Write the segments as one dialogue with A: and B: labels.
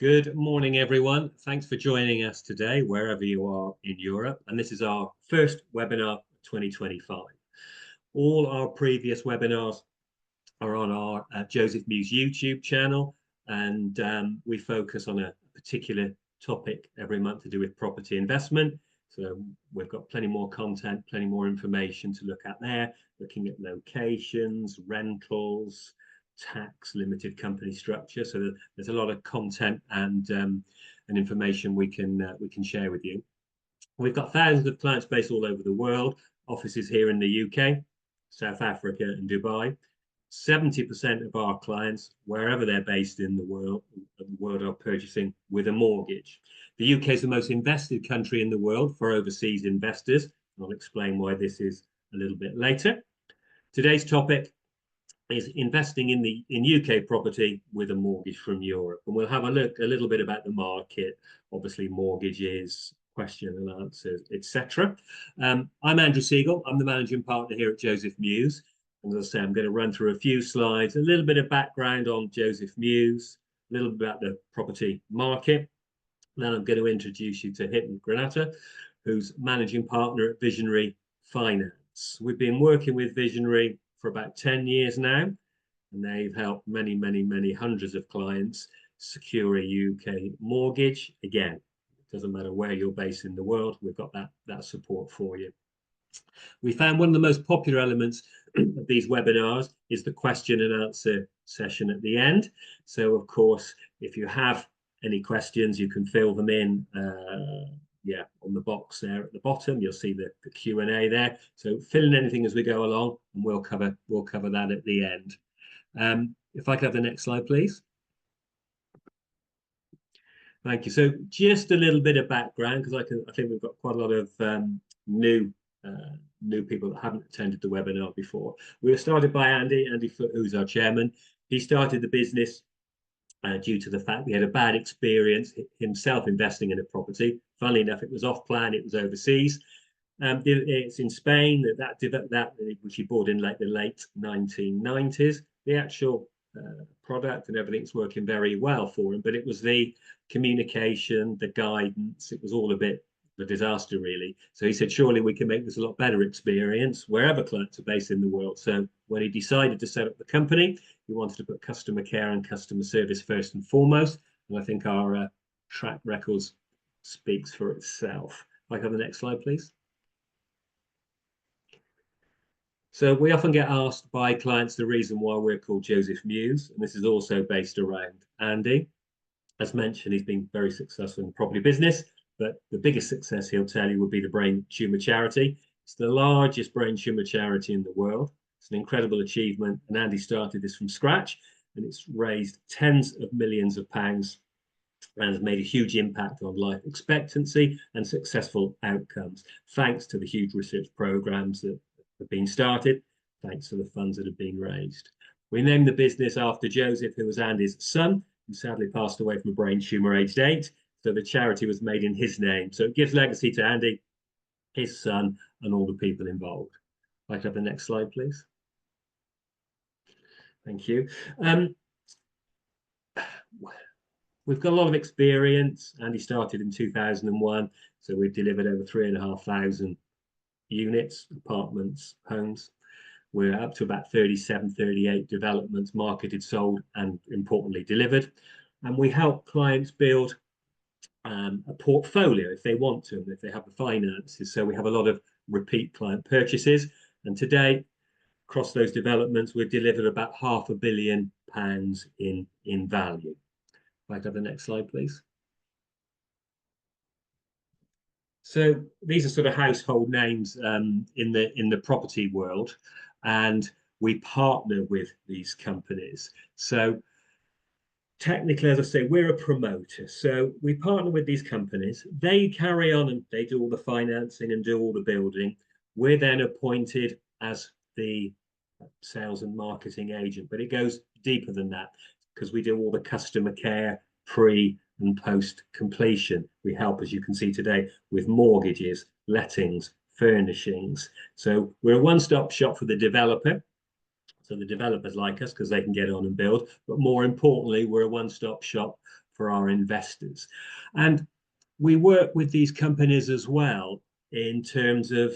A: Good morning, everyone. Thanks for joining us today, wherever you are in Europe. And this is our first webinar of 2025. All our previous webinars are on our Joseph Mews YouTube channel, and we focus on a particular topic every month to do with property investment. So we've got plenty more content, plenty more information to look at there, looking at locations, rentals, tax, limited company structure. So there's a lot of content and information we can share with you. We've got thousands of clients based all over the world, offices here in the UK, South Africa, and Dubai. 70% of our clients, wherever they're based in the world, are purchasing with a mortgage. The UK is the most invested country in the world for overseas investors. I'll explain why this is a little bit later. Today's topic is investing in UK property with a mortgage from Europe. And we'll have a look a little bit about the market, obviously mortgages, question and answers, etc. I'm Andrew Siegel. I'm the managing partner here at Joseph Mews. And as I say, I'm going to run through a few slides, a little bit of background on Joseph Mews, a little bit about the property market. Then I'm going to introduce you to Hiten Granata, who's managing partner at Visionary Finance. We've been working with Visionary for about 10 years now, and they've helped many hundreds of clients secure a UK mortgage. Again, it doesn't matter where you're based in the world, we've got that support for you. We found one of the most popular elements of these webinars is the question and answer session at the end. So of course, if you have any questions, you can fill them in on the box there at the bottom. You'll see the Q&A there. So fill in anything as we go along, and we'll cover that at the end. If I could have the next slide, please. Thank you. So just a little bit of background, because I think we've got quite a lot of new people that haven't attended the webinar before. We were started by Andy Foote, who's our chairman. He started the business due to the fact he had a bad experience himself investing in a property. Funnily enough, it was off plan, it was overseas. It's in Spain, which he bought in like the late 1990s. The actual product and everything's working very well for him, but it was the communication, the guidance, it was all a bit of a disaster, really. So he said, surely we can make this a lot better experience wherever clients are based in the world. So when he decided to set up the company, he wanted to put customer care and customer service first and foremost. And I think our track records speaks for itself. If I can have the next slide, please. So we often get asked by clients the reason why we're called Joseph Mews, and this is also based around Andy. As mentioned, he's been very successful in the property business, but the biggest success he'll tell you would be the brain tumor charity. It's the largest brain tumor charity in the world. It's an incredible achievement, and Andy started this from scratch, and it's raised tens of millions of pounds and has made a huge impact on life expectancy and successful outcomes, thanks to the huge research programs that have been started, thanks to the funds that have been raised. We named the business after Joseph, who was Andy's son, who sadly passed away from a brain tumor aged 8. So the charity was made in his name. So it gives legacy to Andy, his son, and all the people involved. I'd like to have the next slide, please. Thank you. We've got a lot of experience. Andy started in 2001, so we've delivered over 3,500 units, apartments, homes. We're up to about 37, 38 developments marketed, sold, and importantly delivered. And we help clients build a portfolio if they want to, if they have the finances. So we have a lot of repeat client purchases. And today, across those developments, we've delivered about £500 million in value. If I could have the next slide, please. So these are sort of household names in the property world, and we partner with these companies. So technically, as I say, we're a promoter. So we partner with these companies. They carry on and they do all the financing and do all the building. We're then appointed as the sales and marketing agent, but it goes deeper than that because we do all the customer care, pre and post completion. We help, as you can see today, with mortgages, lettings, furnishings. So we're a one-stop shop for the developer. So the developers like us because they can get on and build. But more importantly, we're a one-stop shop for our investors. And we work with these companies as well in terms of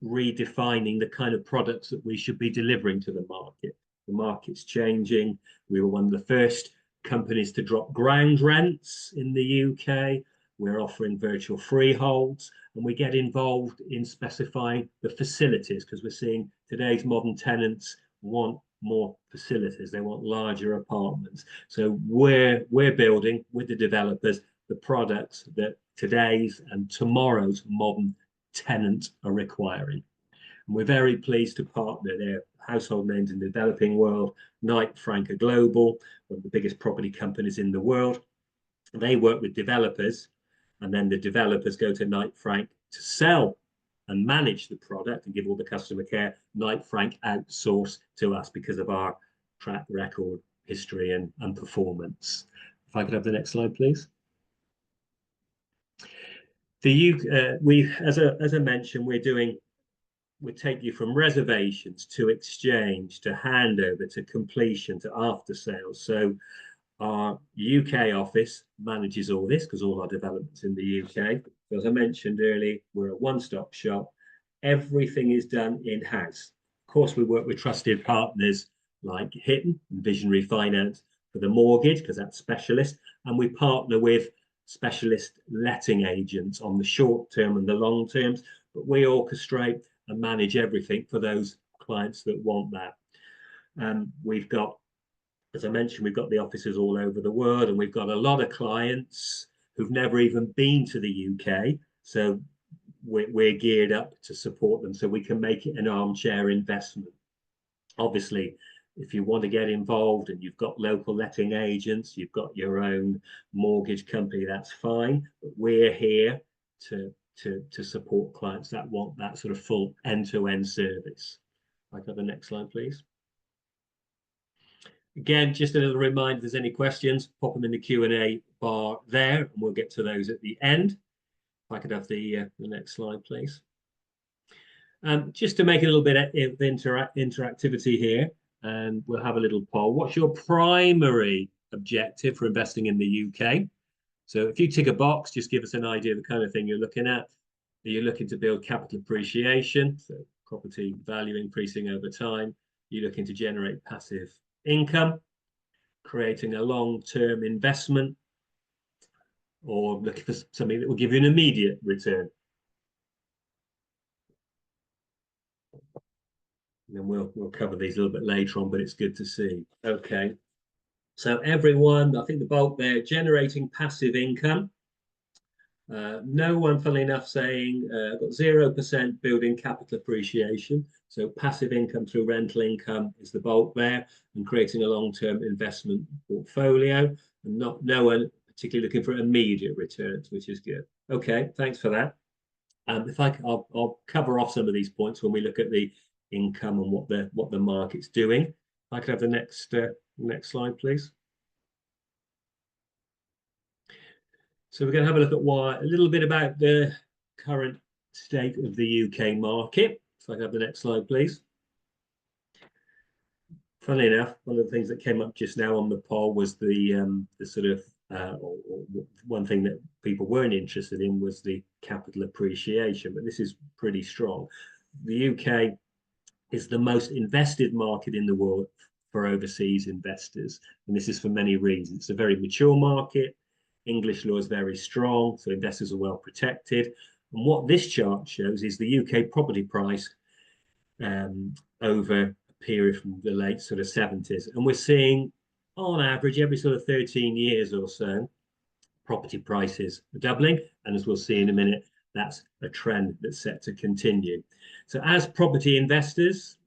A: redefining the kind of products that we should be delivering to the market. The market's changing. We were one of the first companies to drop ground rents in the UK. We're offering virtual freeholds, and we get involved in specifying the facilities because we're seeing today's modern tenants want more facilities. They want larger apartments. So we're building with the developers the products that today's and tomorrow's modern tenants are requiring. And we're very pleased to partner. They're household names in the developing world. Knight Frank Global, one of the biggest property companies in the world. They work with developers, and then the developers go to Knight Frank to sell and manage the product and give all the customer care. Knight Frank outsource to us because of our track record, history, and performance. If I could have the next slide, please. As I mentioned, we take you from reservations to exchange to handover to completion to after sales. So our UK office manages all this because all our developments in the UK. So as I mentioned earlier, we're a one-stop shop. Everything is done in-house. Of course, we work with trusted partners like Hitton and Visionary Finance for the mortgage because that's specialist, and we partner with specialist letting agents on the short term and the long terms, but we orchestrate and manage everything for those clients that want that. We've got, as I mentioned, we've got the offices all over the world, and we've got a lot of clients who've never even been to the UK. So we're geared up to support them so we can make it an armchair investment. Obviously, if you want to get involved and you've got local letting agents, you've got your own mortgage company, that's fine. But we're here to support clients that want that sort of full end-to-end service. If I could have the next slide, please. Again, just a little reminder, if there's any questions, pop them in the Q&A bar there, and we'll get to those at the end. If I could have the next slide, please. Just to make a little bit of interactivity here, and we'll have a little poll. What's your primary objective for investing in the UK? So if you tick a box, just give us an idea of the kind of thing you're looking at. Are you looking to build capital appreciation, so property value increasing over time? Are you looking to generate passive income, creating a long-term investment, or looking for something that will give you an immediate return? And then we'll cover these a little bit later on, but it's good to see. Okay. So everyone, I think the bulk there, generating passive income. No one, funnily enough, saying got 0% building capital appreciation. So passive income through rental income is the bulk there, and creating a long-term investment portfolio. And no one particularly looking for immediate returns, which is good. Okay, thanks for that. I'll cover off some of these points when we look at the income and what the market's doing. If I could have the next slide, please. So we're going to have a look at a little bit about the current state of the UK market. If I could have the next slide, please. Funnily enough, one of the things that came up just now on the poll was the sort of one thing that people weren't interested in was the capital appreciation, but this is pretty strong. The UK is the most invested market in the world for overseas investors, and this is for many reasons. It's a very mature market. English law is very strong, so investors are well protected. And what this chart shows is the UK property price over a period from the late sort of 70s. And we're seeing, on average, every sort of 13 years or so, property prices are doubling. And as we'll see in a minute, that's a trend that's set to continue. So as property investors,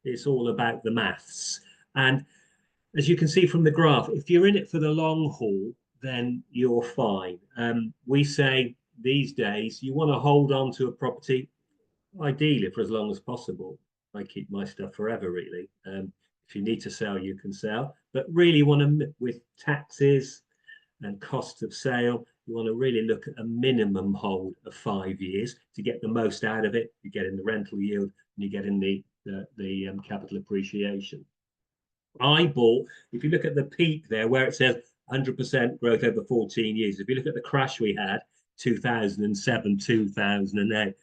A: it's all about the maths. And as you can see from the graph, if you're in it for the long haul, then you're fine. We say these days you want to hold on to a property, ideally for as long as possible. I keep my stuff forever, really. If you need to sell, you can sell. But really want to, with taxes and cost of sale, you want to really look at a minimum hold of 5 years to get the most out of it. You get in the rental yield and you get in the capital appreciation. I bought, if you look at the peak there where it says 100% growth over 14 years. If you look at the crash we had, 2007, 2008,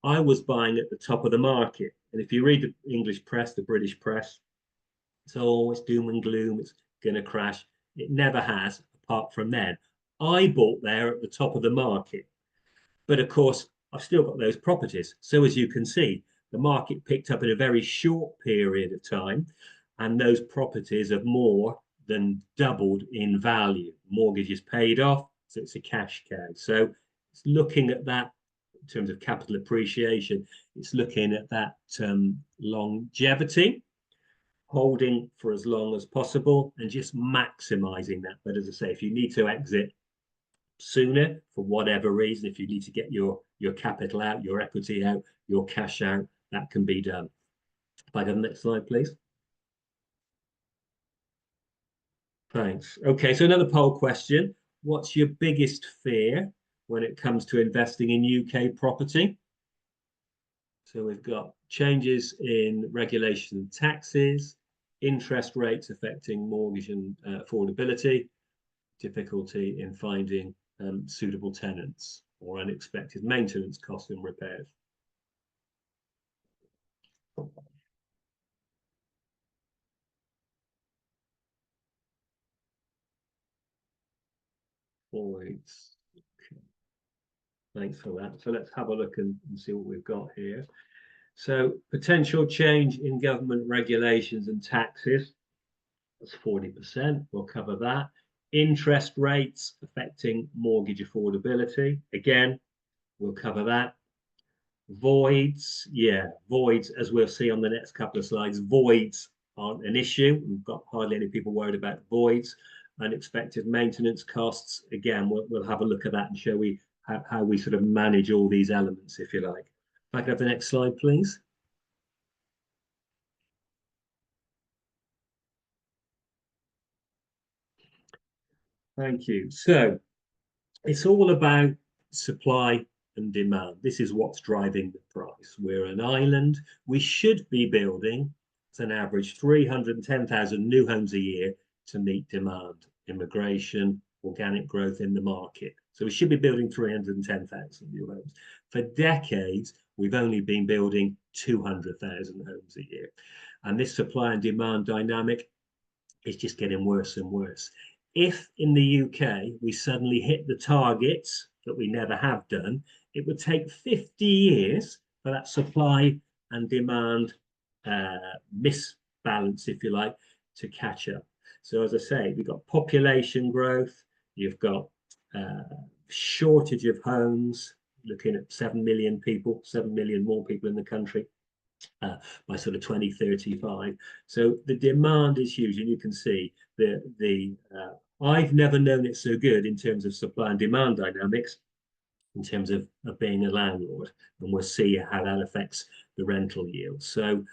A: I was buying at the top of the market. And if you read the English press, the British press, it's always doom and gloom. It's going to crash. It never has, apart from then. I bought there at the top of the market. But of course, I've still got those properties. So as you can see, the market picked up in a very short period of time, and those properties have more than doubled in value. Mortgages paid off, so it's a cash cow. So it's looking at that in terms of capital appreciation. It's looking at that longevity, holding for as long as possible, and just maximizing that. But as I say, if you need to exit sooner for whatever reason, if you need to get your capital out, your equity out, your cash out, that can be done. If I go to the next slide, please. Thanks. Okay, so another poll question. What's your biggest fear when it comes to investing in UK property? So we've got changes in regulation and taxes, interest rates affecting mortgage and affordability, difficulty in finding suitable tenants, or unexpected maintenance costs and repairs. Voids. Okay. Thanks for that. So let's have a look and see what we've got here. So potential change in government regulations and taxes, that's 40%. We'll cover that. Interest rates affecting mortgage affordability. Again, we'll cover that. Voids, yeah, voids, as we'll see on the next couple of slides, voids aren't an issue. We've got hardly any people worried about voids. Unexpected maintenance costs, again, we'll have a look at that and show we how we sort of manage all these elements, if you like. If I could have the next slide, please. Thank you. So it's all about supply and demand. This is what's driving the price. We're an island. We should be building, it's an average, 310,000 new homes a year to meet demand, immigration, organic growth in the market. So we should be building 310,000 new homes. For decades, we've only been building 200,000 homes a year. And this supply and demand dynamic is just getting worse and worse. If in the UK we suddenly hit the targets that we never have done, it would take 50 years for that supply and demand misbalance, if you like, to catch up. So as I say, we've got population growth, you've got shortage of homes, looking at 7 million people, 7 million more people in the country by sort of 2035. So the demand is huge, and you can see I've never known it so good in terms of supply and demand dynamics, in terms of being a landlord, and we'll see how that affects the rental yield. So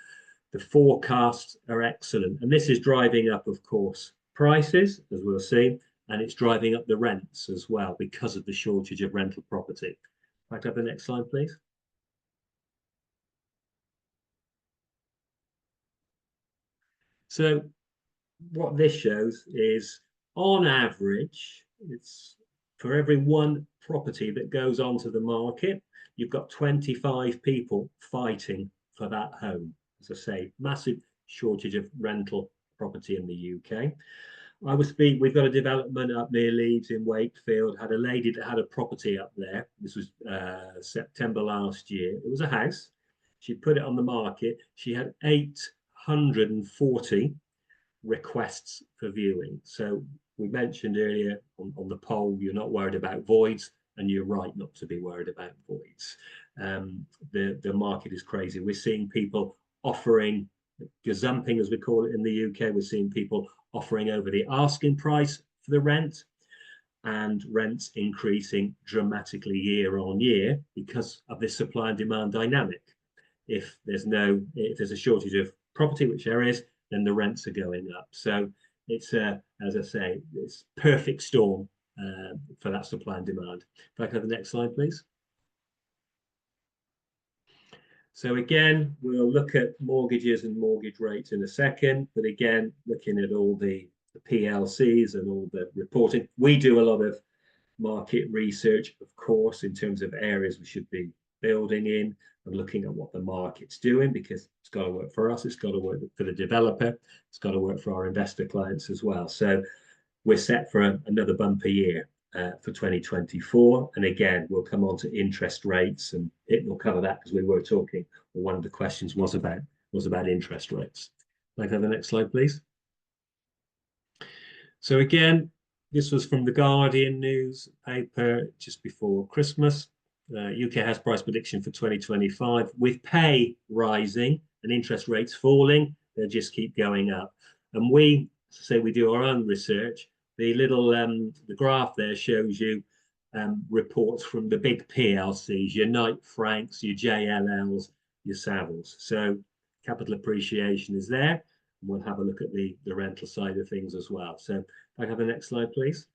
A: the forecasts are excellent, and this is driving up, of course, prices, as we'll see, and it's driving up the rents as well because of the shortage of rental property. If I could have the next slide, please. So what this shows is, on average, it's for every one property that goes onto the market, you've got 25 people fighting for that home. As I say, massive shortage of rental property in the UK. We've got a development up near Leeds in Wakefield, had a lady that had a property up there. This was September last year. It was a house. She put it on the market. She had 840 requests for viewing. So we mentioned earlier on the poll, you're not worried about voids, and you're right not to be worried about voids. The market is crazy. We're seeing people offering gazumping, as we call it in the UK. We're seeing people offering over the asking price for the rent, and rents increasing dramatically year on year because of this supply and demand dynamic. If there's a shortage of property, which there is, then the rents are going up. So it's as I say, it's perfect storm for that supply and demand. If I could have the next slide, please. So again, we'll look at mortgages and mortgage rates in a second, but again, looking at all the PLCs and all the reporting. We do a lot of market research, of course, in terms of areas we should be building in and looking at what the market's doing, because it's got to work for us, it's got to work for the developer, it's got to work for our investor clients as well. So we're set for another bumper year for 2024. And again, we'll come on to interest rates, and it will cover that because we were talking, or one of the questions was about interest rates. Can I have the next slide, please? So again, this was from the Guardian newspaper just before Christmas. UK house price prediction for 2025, with pay rising and interest rates falling, they'll just keep going up. And we, as I say, we do our own research. The little the graph there shows you reports from the big PLCs, your Knight Franks, your JLLs, your Savills. So capital appreciation is there. And we'll have a look at the rental side of things as well. So if I have the next slide, please.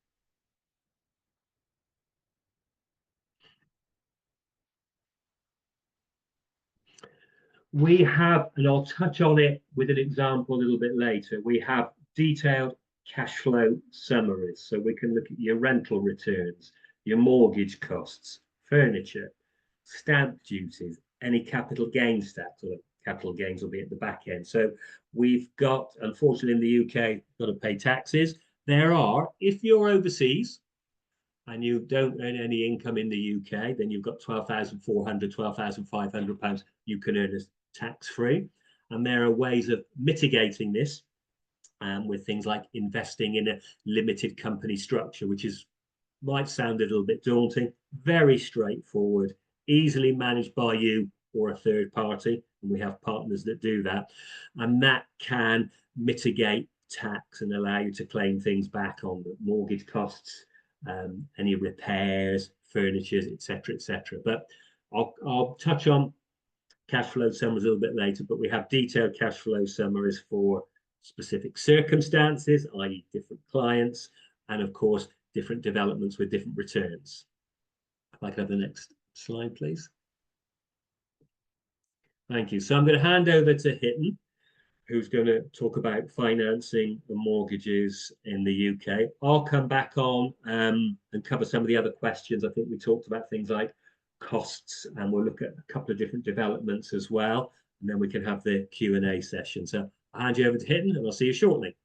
A: We have, and I'll touch on it with an example a little bit later, we have detailed cash flow summaries. So we can look at your rental returns, your mortgage costs, furniture, stamp duties, any capital gains tax, or capital gains will be at the back end. So we've got, unfortunately in the UK, got to pay taxes. There are, if you're overseas, and you don't earn any income in the UK, then you've got £12,400, £12,500 you can earn as tax-free. And there are ways of mitigating this with things like investing in a limited company structure, which might sound a little bit daunting, very straightforward, easily managed by you or a third party. And we have partners that do that. And that can mitigate tax and allow you to claim things back on the mortgage costs, any repairs, furniture, etc., etc. But I'll touch on cash flow summaries a little bit later, but we have detailed cash flow summaries for specific circumstances, i.e. different clients, and of course, different developments with different returns. If I could have the next slide, please. Thank you. So I'm going to hand over to Hiten, who's going to talk about financing and mortgages in the UK. I'll come back on and cover some of the other questions. I think we talked about things like costs, and we'll look at a couple of different developments as well, and then we can have the Q&A session. So I'll hand you over to Hiten, and I'll see you shortly.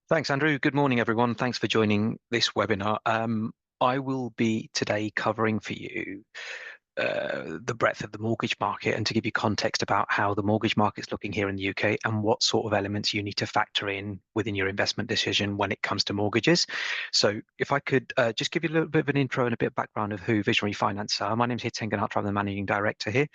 B: Thanks, Andrew. Good morning, everyone. Thanks for joining this webinar. I will be today covering for you the breadth of the mortgage market, and to give you context about how the mortgage market is looking here in the UK and what sort of elements you need to factor in within your investment decision when it comes to mortgages. So if I could just give you a little bit of an intro and a bit of background of who Visionary Finance are. My name is Hiten Ganatra. I'm the Managing Director here.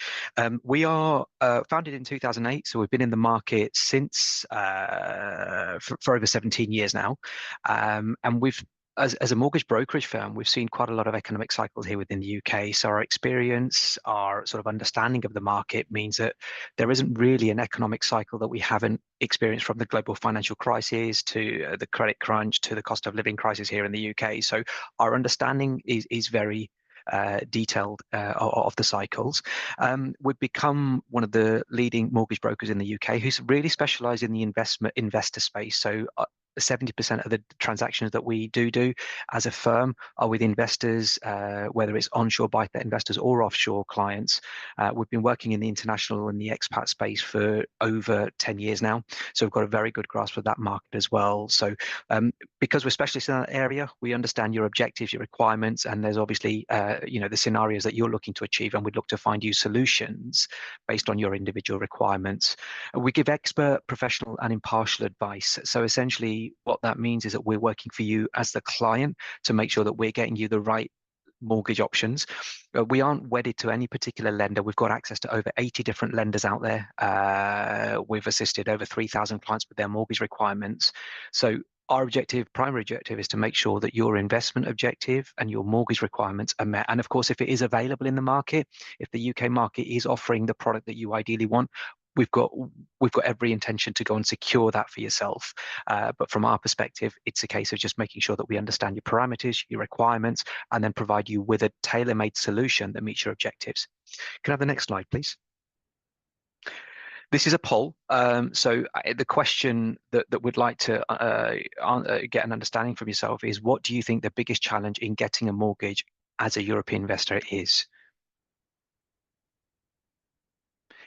B: We are founded in 2008, so we've been in the market since for over 17 years now. And we've as a mortgage brokerage firm, we've seen quite a lot of economic cycles here within the UK. So our experience, our sort of understanding of the market means that there isn't really an economic cycle that we haven't experienced, from the global financial crisis to the credit crunch to the cost of living crisis here in the UK. So our understanding is very detailed of the cycles. We've become one of the leading mortgage brokers in the UK who's really specialised in the investor space. So 70% of the transactions that we do as a firm are with investors, whether it's onshore buy-to-let investors or offshore clients. We've been working in the international and the expat space for over 10 years now, so we've got a very good grasp of that market as well. So because we're specialists in that area, we understand your objectives, your requirements, and there's obviously the scenarios that you're looking to achieve, and we'd look to find you solutions based on your individual requirements. We give expert, professional, and impartial advice. So essentially, what that means is that we're working for you as the client to make sure that we're getting you the right mortgage options. We aren't wedded to any particular lender. We've got access to over 80 different lenders out there. We've assisted over 3,000 clients with their mortgage requirements. So our primary objective, is to make sure that your investment objective and your mortgage requirements are met. And of course, if it is available in the market, if the UK market is offering the product that you ideally want, we've got every intention to go and secure that for yourself. But from our perspective, it's a case of just making sure that we understand your parameters, your requirements, and then provide you with a tailor-made solution that meets your objectives. Can I have the next slide, please? This is a poll. The question that we'd like to get an understanding from yourself is, what do you think the biggest challenge in getting a mortgage as a European investor is?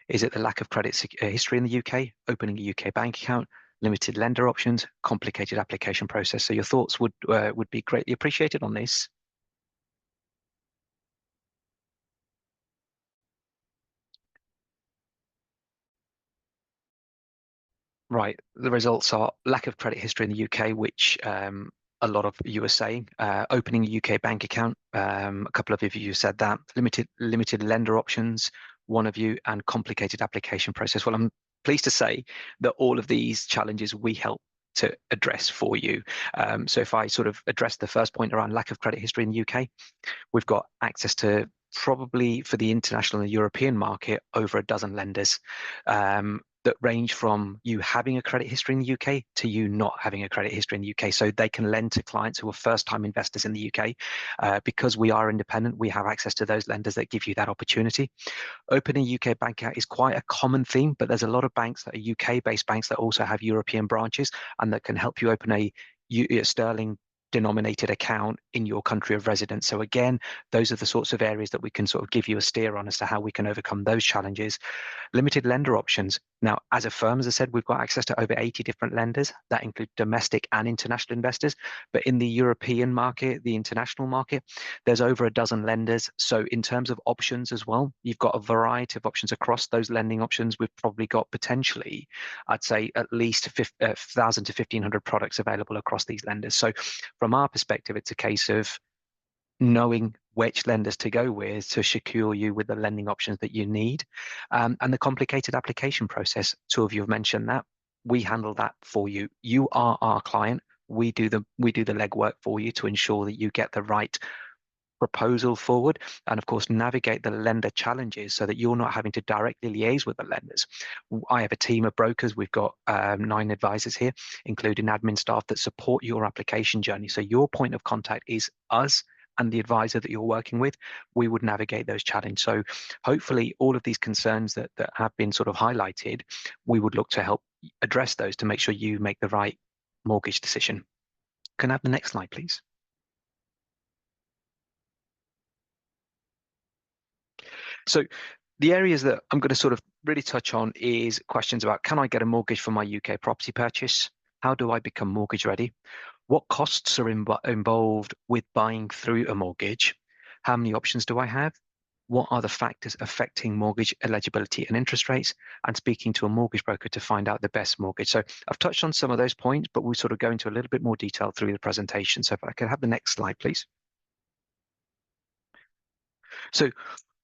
B: Is it the lack of credit history in the UK, opening a UK bank account, limited lender options, complicated application process? So your thoughts would be greatly appreciated on this. Right. The results are lack of credit history in the UK, which a lot of you are saying. Opening a UK bank account, a couple of you said that. Limited lender options, one of you, and complicated application process. Well, I'm pleased to say that all of these challenges we help to address for you. So if I sort of address the first point around lack of credit history in the UK, we've got access to, probably for the international and European market, over a dozen lenders that range from you having a credit history in the UK to you not having a credit history in the UK. So they can lend to clients who are first-time investors in the UK. Because we are independent, we have access to those lenders that give you that opportunity. Opening a UK bank account is quite a common theme, but there's a lot of banks that are UK-based banks that also have European branches and that can help you open a sterling denominated account in your country of residence. So again, those are the sorts of areas that we can sort of give you a steer on as to how we can overcome those challenges. Limited lender options. Now, as a firm, as I said, we've got access to over 80 different lenders that include domestic and international investors. But in the European market, the international market, there's over a dozen lenders. So in terms of options as well, you've got a variety of options across those lending options. We've probably got potentially, I'd say, at least 1,000 to 1,500 products available across these lenders. So from our perspective, it's a case of knowing which lenders to go with to secure you with the lending options that you need. And the complicated application process, two of you have mentioned that. We handle that for you. You are our client. We do the legwork for you to ensure that you get the right proposal forward, and of course navigate the lender challenges so that you're not having to directly liaise with the lenders. I have a team of brokers. We've got 9 advisors here, including admin staff, that support your application journey. So your point of contact is us and the advisor that you're working with. We would navigate those challenges. So hopefully all of these concerns that have been sort of highlighted, we would look to help address those to make sure you make the right mortgage decision. Can I have the next slide, please? So the areas that I'm going to sort of really touch on is questions about, can I get a mortgage for my UK property purchase? How do I become mortgage ready? What costs are involved with buying through a mortgage? How many options do I have? What are the factors affecting mortgage eligibility and interest rates? And speaking to a mortgage broker to find out the best mortgage. So I've touched on some of those points, but we'll sort of go into a little bit more detail through the presentation. So if I could have the next slide, please. So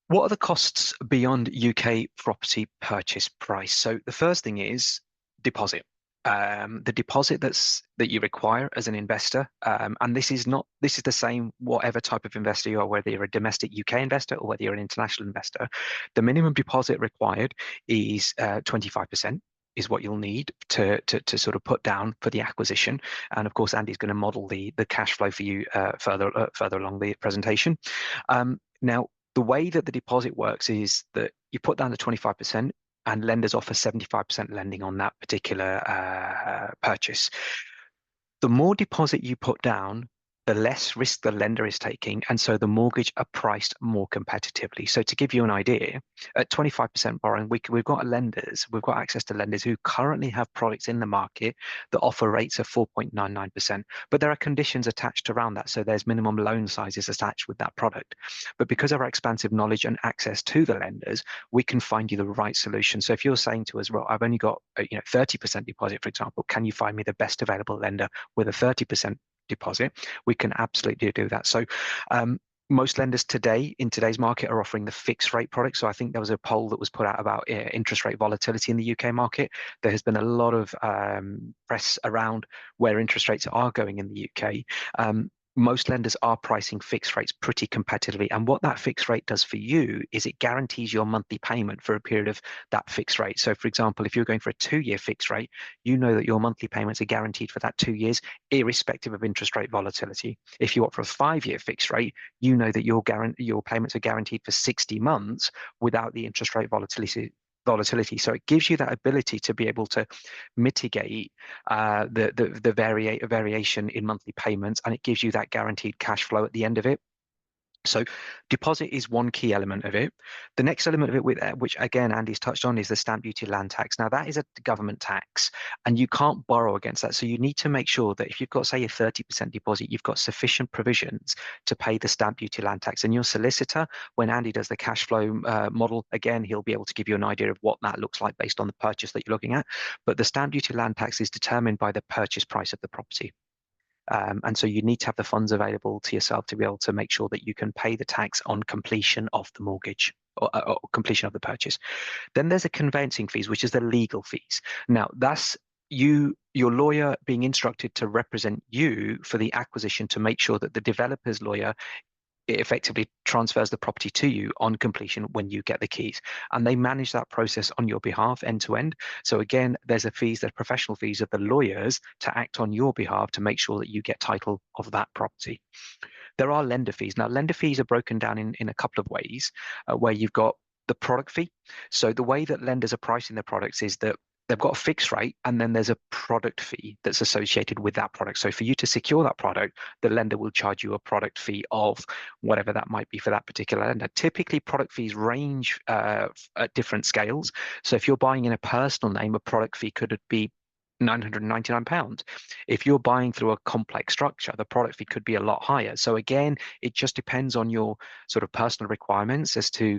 B: what are the costs beyond UK property purchase price? So the first thing is deposit. The deposit that you require as an investor, and this is the same whatever type of investor you are, whether you're a domestic UK investor or whether you're an international investor. The minimum deposit required is 25%. Is what you'll need to sort of put down for the acquisition, and of course Andy's going to model the cash flow for you further along the presentation. Now, the way that the deposit works is that you put down the 25% and lenders offer 75% lending on that particular purchase. The more deposit you put down, the less risk the lender is taking, and so the mortgage are priced more competitively. So to give you an idea, at 25% borrowing, we've got access to lenders who currently have products in the market that offer rates of 4.99%, but there are conditions attached around that. So there's minimum loan sizes attached with that product. But because of our expansive knowledge and access to the lenders, we can find you the right solution. So if you're saying to us, well, I've only got 30% deposit, for example, can you find me the best available lender with a 30% deposit? We can absolutely do that. So most lenders today in today's market are offering the fixed rate product. So I think there was a poll that was put out about interest rate volatility in the UK market. There has been a lot of press around where interest rates are going in the UK. Most lenders are pricing fixed rates pretty competitively. And what that fixed rate does for you is it guarantees your monthly payment for a period of that fixed rate. So for example, if you're going for a 2-year fixed rate, you know that your monthly payments are guaranteed for that 2 years, irrespective of interest rate volatility. If you opt for a 5-year fixed rate, you know that your payments are guaranteed for 60 months without the interest rate volatility volatility. So it gives you that ability to be able to mitigate the variation in monthly payments, and it gives you that guaranteed cash flow at the end of it. So deposit is one key element of it. The next element of it, which again Andy's touched on, is the stamp duty land tax. Now that is a government tax and you can't borrow against that. So you need to make sure that if you've got, say, a 30% deposit, you've got sufficient provisions to pay the stamp duty land tax. And your solicitor, when Andy does the cash flow model, again, he'll be able to give you an idea of what that looks like based on the purchase that you're looking at. But the stamp duty land tax is determined by the purchase price of the property. And so you need to have the funds available to yourself to be able to make sure that you can pay the tax on completion of the mortgage or completion of the purchase. Then there's a conveyancing fees, which is the legal fees. Now that's your lawyer being instructed to represent you for the acquisition to make sure that the developer's lawyer, it effectively transfers the property to you on completion when you get the keys, and they manage that process on your behalf end to end. So again, there's professional fees of the lawyers to act on your behalf to make sure that you get title of that property. There are lender fees. Now, lender fees are broken down in a couple of ways, where you've got the product fee. So the way that lenders are pricing their products is that they've got a fixed rate, and then there's a product fee that's associated with that product. So for you to secure that product, the lender will charge you a product fee of whatever that might be for that particular lender. Typically, product fees range at different scales. So if you're buying in a personal name, a product fee could be £999. If you're buying through a complex structure, the product fee could be a lot higher. So again, it just depends on your sort of personal requirements as to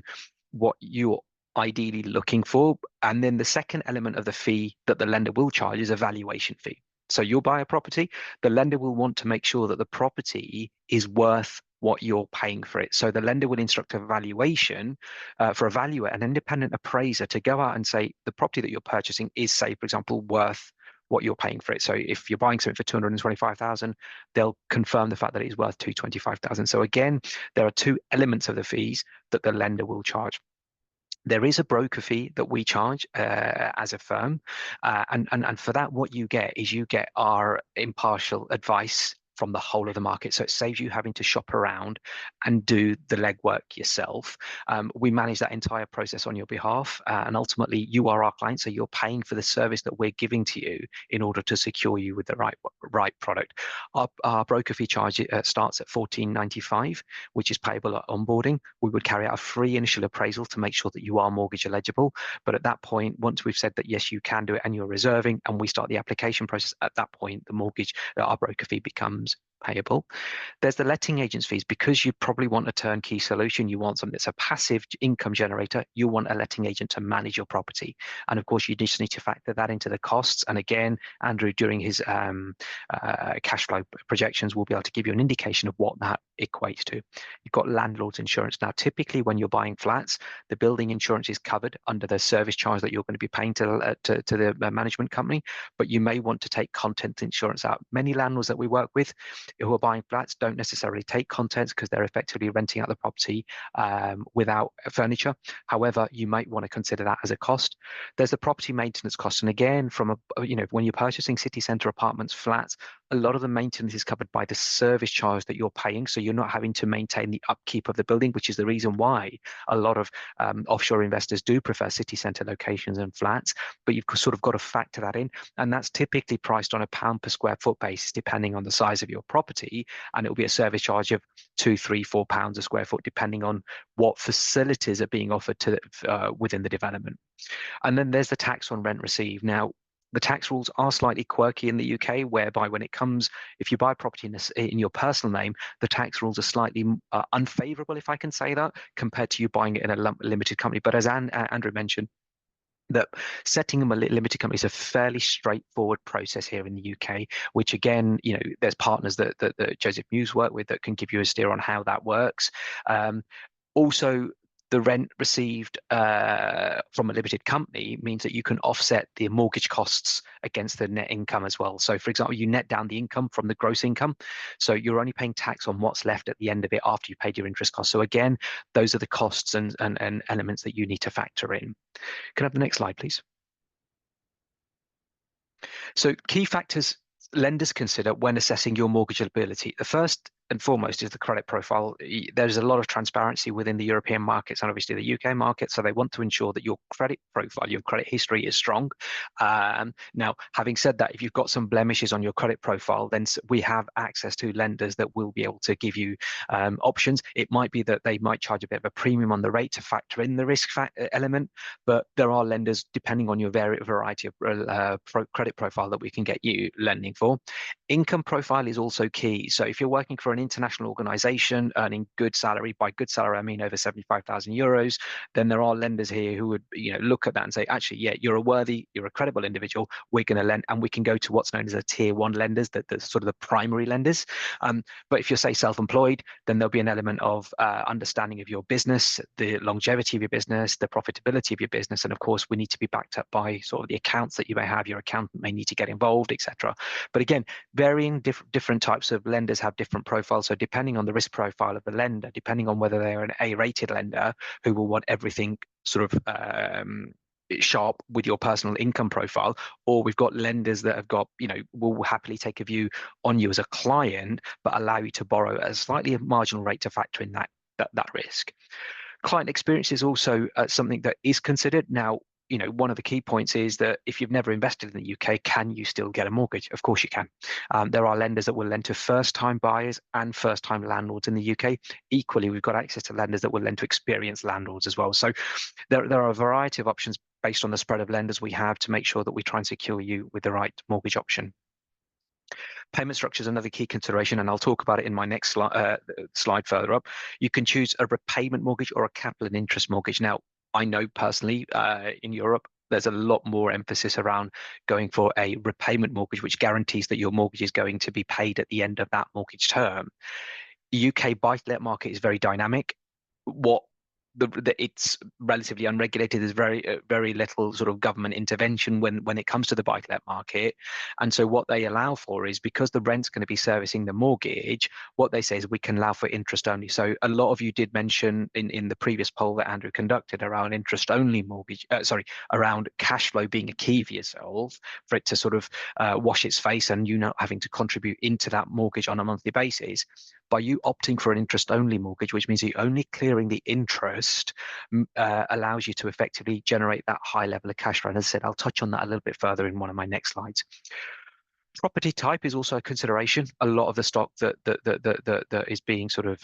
B: what you're ideally looking for. And then the second element of the fee that the lender will charge is a valuation fee. So you'll buy a property, the lender will want to make sure that the property is worth what you're paying for it. So the lender will instruct a valuation for a valuer, an independent appraiser, to go out and say the property that you're purchasing is, say, for example, worth what you're paying for it. So if you're buying something for 225,000, they'll confirm the fact that it is worth 225,000. So again, there are two elements of the fees that the lender will charge. There is a broker fee that we charge as a firm, and for that, what you get is you get our impartial advice from the whole of the market. So it saves you having to shop around and do the legwork yourself. We manage that entire process on your behalf, and ultimately you are our client, so you're paying for the service that we're giving to you in order to secure you with the right product. Our broker fee charge starts at $14.95, which is payable at onboarding. We would carry out a free initial appraisal to make sure that you are mortgage eligible. But at that point, once we've said that yes, you can do it and you're reserving, and we start the application process, at that point, our broker fee becomes payable. There's the letting agent's fees. Because you probably want a turnkey solution, you want something that's a passive income generator, you want a letting agent to manage your property. And of course, you just need to factor that into the costs. And again, Andrew, during his cash flow projections, will be able to give you an indication of what that equates to. You've got landlord's insurance. Now, typically when you're buying flats, the building insurance is covered under the service charge that you're going to be paying to the management company, but you may want to take content insurance out. Many landlords that we work with who are buying flats don't necessarily take contents because they're effectively renting out the property without furniture. However, you might want to consider that as a cost. There's the property maintenance cost, and again, when you're purchasing city centre apartments, flats, a lot of the maintenance is covered by the service charge that you're paying, so you're not having to maintain the upkeep of the building, which is the reason why a lot of offshore investors do prefer city centre locations and flats. But you've sort of got to factor that in, and that's typically priced on a £1 per square foot basis, depending on the size of your property, and it will be a service charge of £2, £3, £4 a square foot, depending on what facilities are being offered to within the development. And then there's the tax on rent received. Now, the tax rules are slightly quirky in the UK, whereby if you buy property in your personal name, the tax rules are slightly unfavourable, if I can say that, compared to you buying it in a limited company. But as Andrew mentioned, that setting them a limited company is a fairly straightforward process here in the UK, which again, there's partners that Joseph Mews work with that can give you a steer on how that works. Also, the rent received from a limited company means that you can offset the mortgage costs against the net income as well. So, for example, you net down the income from the gross income. So you're only paying tax on what's left at the end of it after you've paid your interest costs. So again, those are the costs and elements that you need to factor in. Can I have the next slide, please? So key factors lenders consider when assessing your mortgageability. The first and foremost is the credit profile. There's a lot of transparency within the European markets and obviously the UK market, so they want to ensure that your credit profile, your credit history is strong. Now, having said that, if you've got some blemishes on your credit profile, then we have access to lenders that will be able to give you options. It might be that they might charge a bit of a premium on the rate to factor in the risk element, but there are lenders, depending on your variety of credit profile, that we can get you lending for. Income profile is also key. So if you're working for an international organization earning good salary, by good salary I mean over 75,000 euros, then there are lenders here who would look at that and say, actually, yeah, you're a credible individual, we're going to lend, and we can go to what's known as a tier one lenders, that the sort of the primary lenders. But if you're, say, self-employed, then there'll be an element of understanding of your business, the longevity of your business, the profitability of your business, and of course we need to be backed up by sort of the accounts that you may have. Your accountant may need to get involved, etc. But again, varying different types of lenders have different profiles. So depending on the risk profile of the lender, depending on whether they're an A-rated lender who will want everything sort of sharp with your personal income profile, or we've got lenders that have got, will happily take a view on you as a client, but allow you to borrow at a slightly marginal rate to factor in that risk. Client experience is also something that is considered. Now, one of the key points is that if you've never invested in the UK, can you still get a mortgage? Of course you can. There are lenders that will lend to first-time buyers and first-time landlords in the UK. Equally, we've got access to lenders that will lend to experienced landlords as well. So there are a variety of options based on the spread of lenders we have to make sure that we try and secure you with the right mortgage option. Payment structure is another key consideration, and I'll talk about it in my next slide further up. You can choose a repayment mortgage or a capital and interest mortgage. Now, I know personally in Europe, there's a lot more emphasis around going for a repayment mortgage, which guarantees that your mortgage is going to be paid at the end of that mortgage term. The UK buy-to-let market is very dynamic. It's relatively unregulated. There's very little sort of government intervention when it comes to the buy-to-let market, and so what they allow for is, because the rent's going to be servicing the mortgage, what they say is we can allow for interest only. So a lot of you did mention in the previous poll that Andrew conducted around interest only mortgage, around cash flow being a key for yourself, for it to sort of wash its face and you not having to contribute into that mortgage on a monthly basis. By you opting for an interest-only mortgage, which means you're only clearing the interest, allows you to effectively generate that high level of cash flow. And as I said, I'll touch on that a little bit further in one of my next slides. Property type is also a consideration. A lot of the stock that is being sort of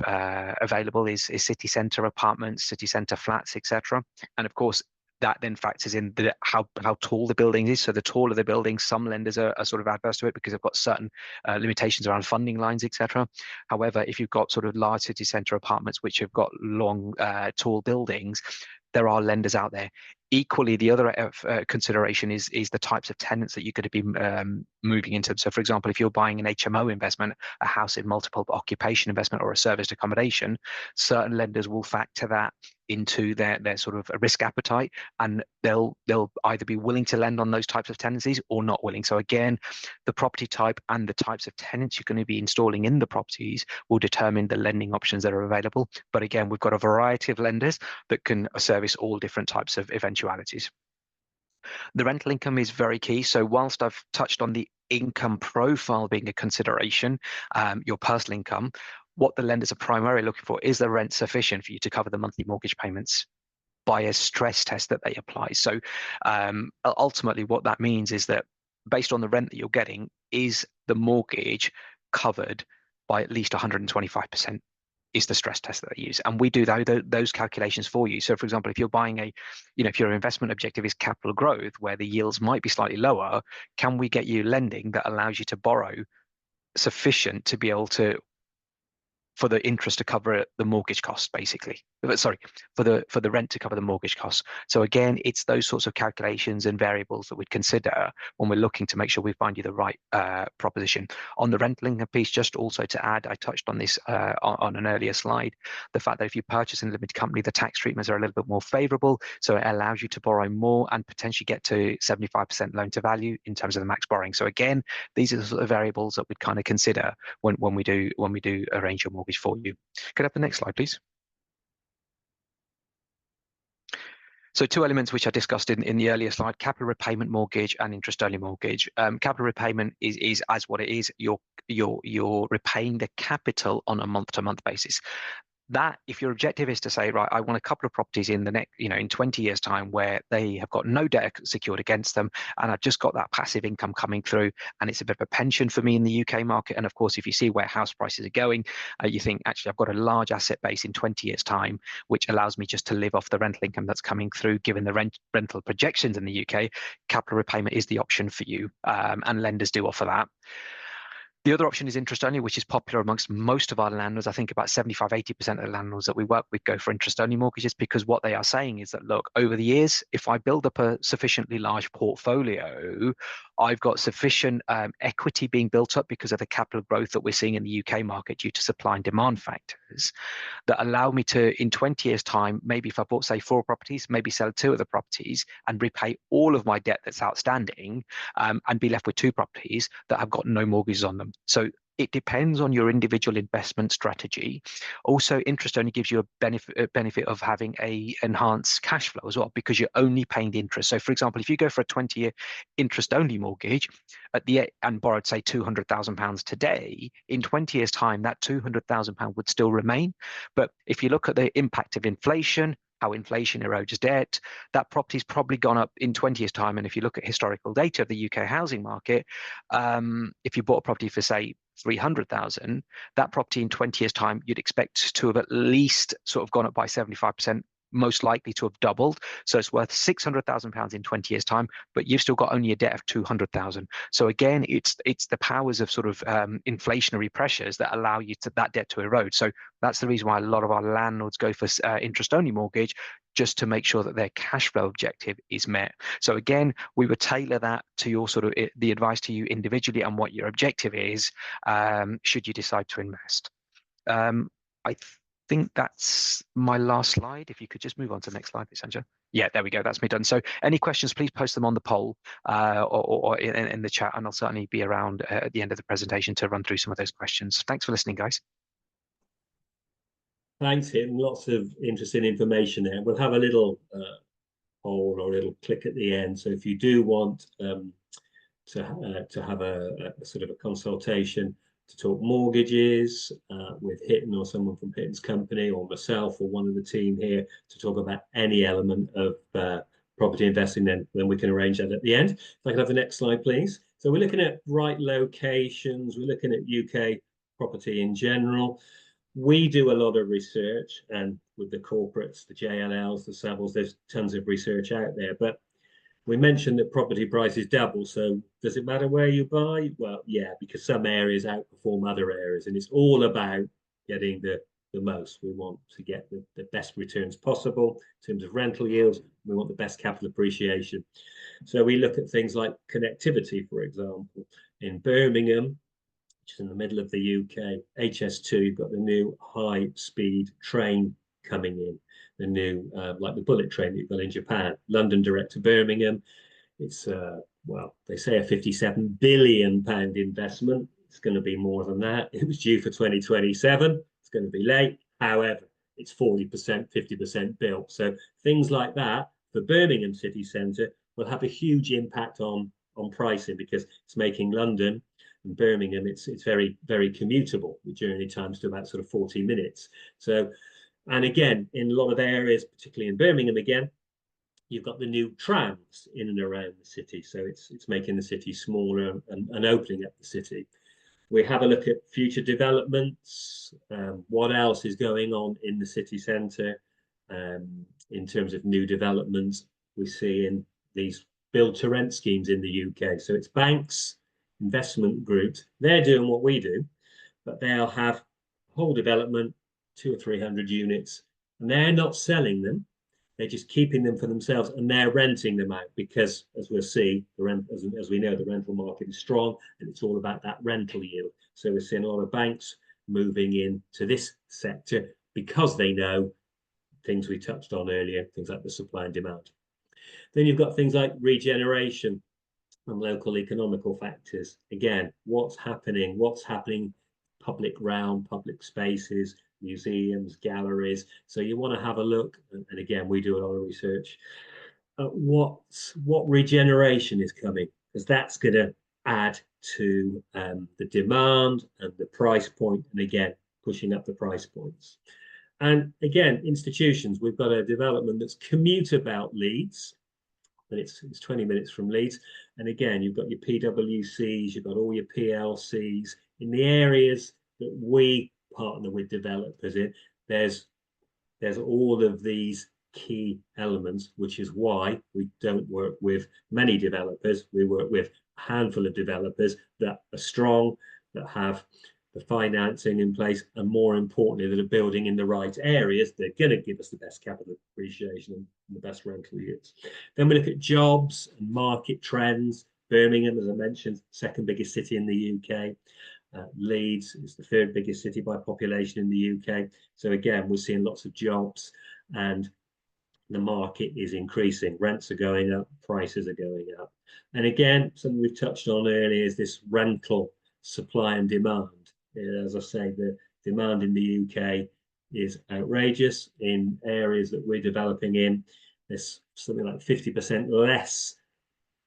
B: available is city centre apartments, city centre flats, etc. And of course, that then factors in how tall the building is. So the taller the building, some lenders are sort of adverse to it because they've got certain limitations around funding lines, etc. However, if you've got sort of large city centre apartments which have got long, tall buildings, there are lenders out there. Equally, the other consideration is the types of tenants that you're going to be moving into. So, for example, if you're buying an HMO investment, a house in multiple occupation investment, or a serviced accommodation, certain lenders will factor that into their sort of risk appetite, and they'll either be willing to lend on those types of tenancies or not willing. So again, the property type and the types of tenants you're going to be installing in the properties will determine the lending options that are available. But again, we've got a variety of lenders that can service all different types of eventualities. The rental income is very key. So whilst I've touched on the income profile being a consideration, your personal income, what the lenders are primarily looking for is the rent sufficient for you to cover the monthly mortgage payments by a stress test that they apply. So ultimately what that means is that based on the rent that you're getting, is the mortgage covered by at least 125%? Is the stress test that they use, and we do those calculations for you. So for example, if you're buying if your investment objective is capital growth where the yields might be slightly lower, can we get you lending that allows you to borrow sufficient to be able to, for the interest to cover the mortgage cost, basically. Sorry, for the rent to cover the mortgage costs. So again, it's those sorts of calculations and variables that we'd consider when we're looking to make sure we find you the right proposition. On the rental income piece, just also to add, I touched on this on an earlier slide, the fact that if you purchase in a limited company, the tax treatments are a little bit more favourable, so it allows you to borrow more and potentially get to 75% loan to value in terms of the max borrowing. So again, these are the sort of variables that we'd kind of consider when we do arrange your mortgage for you. Could I have the next slide, please? So two elements which I discussed in the earlier slide: capital repayment mortgage and interest-only mortgage. Capital repayment is as what it is. Your you're repaying the capital on a month-to-month basis. That, if your objective is to say, right, I want a couple of properties in the next, in 20 years time where they have got no debt secured against them, and I've just got that passive income coming through, and it's a bit of a pension for me in the UK market. And of course, if you see where house prices are going, you think, actually, I've got a large asset base in 20 years time, which allows me just to live off the rental income that's coming through, given the rental projections in the UK, capital repayment is the option for you. And lenders do offer that. The other option is interest only, which is popular amongst most of our landlords. I think about 75, 80% of the landlords that we work with go for interest only mortgages, because what they are saying is that, look, over the years, if I build up a sufficiently large portfolio, I've got sufficient equity being built up because of the capital growth that we're seeing in the UK market due to supply and demand factors, that allow me to, in 20 years' time, maybe if I bought, say, 4 properties, maybe sell 2 of the properties and repay all of my debt that's outstanding, and be left with 2 properties that have got no mortgages on them. So it depends on your individual investment strategy. Also, interest only gives you a benefit of having a enhanced cash flow as well, because you're only paying the interest. So, for example, if you go for a 20-year interest only mortgage and borrowed, say, £200,000 today, in 20 years' time, that £200,000 would still remain. But if you look at the impact of inflation, how inflation erodes debt, that property's probably gone up in 20 years' time. And if you look at historical data of the UK housing market, if you bought a property for, say, 300,000, that property in 20 years' time, you'd expect to have at least sort of gone up by 75%, most likely to have doubled. So it's worth £600,000 in 20 years' time, but you've still got only a debt of 200,000. So again, it's the powers of sort of inflationary pressures that allow you to that debt to erode. So that's the reason why a lot of our landlords go for interest-only mortgage, just to make sure that their cash flow objective is met. So again, we would tailor that to your sort of the advice to you individually and what your objective is, should you decide to invest. I think that's my last slide. If you could just move on to the next slide, please, Sanjay. Yeah, there we go. That's me done. So any questions, please post them on the poll or in the chat, and I'll certainly be around at the end of the presentation to run through some of those questions. Thanks for listening, guys.
A: Thanks, Him. Lots of interesting information there. We'll have a little poll or a little click at the end. So if you do want to have a sort of a consultation to talk mortgages with Hitton or someone from Hitton's company, or myself or one of the team here, to talk about any element of property investing, then we can arrange that at the end. If I can have the next slide, please. So we're looking at right locations. We're looking at UK property in general. We do a lot of research, and with the corporates, the JLLs, the Savills, there's tons of research out there. But we mentioned that property prices double. So does it matter where you buy? Well, yeah, because some areas outperform other areas, and it's all about getting the most. We want to get the best returns possible in terms of rental yields. We want the best capital appreciation. So we look at things like connectivity, for example. In Birmingham, which is in the middle of the UK, HS2, you've got the new high-speed train coming in, the new, like the bullet train that you've got in Japan, London direct to Birmingham. It's, well, they say a £57 billion investment. It's going to be more than that. It was due for 2027. It's going to be late. However, it's 40%, 50% built. So things like that for Birmingham city centre will have a huge impact on pricing, because it's making London and Birmingham, it's very, very commutable. The journey times to about sort of 40 minutes. So, and again, in a lot of areas, particularly in Birmingham, again, you've got the new trams in and around the city. So it's making the city smaller and opening up the city. We have a look at future developments. What else is going on in the city centre in terms of new developments we see in these build to rent schemes in the UK. So it's banks, investment groups, they're doing what we do, but they'll have whole development, 200 or 300 units, and they're not selling them. They're just keeping them for themselves, and they're renting them out, because, as we'll see, the rent, as we know, the rental market is strong, and it's all about that rental yield. So we're seeing a lot of banks moving into this sector because they know things we touched on earlier, things like the supply and demand. Then you've got things like regeneration and local economical factors. Again, what's happening? Public realm, public spaces, museums, galleries. So you want to have a look, and again, we do a lot of research at what regeneration is coming, because that's going to add to the demand and the price point, and again, pushing up the price points. And again, institutions, we've got a development that's commuter belt Leeds, and it's 20 minutes from Leeds. And again, you've got your PWCs, you've got all your PLCs in the areas that we partner with developers in. There's all of these key elements, which is why we don't work with many developers. We work with a handful of developers that are strong, that have the financing in place, and more importantly, that are building in the right areas. They're going to give us the best capital appreciation and the best rental yields. Then we look at jobs and market trends. Birmingham, as I mentioned, second biggest city in the UK. Leeds is the third biggest city by population in the UK. So again, we're seeing lots of jobs, and the market is increasing. Rents are going up, prices are going up. And again, something we've touched on earlier is this rental supply and demand. As I say, the demand in the UK is outrageous. In areas that we're developing in, there's something like 50% less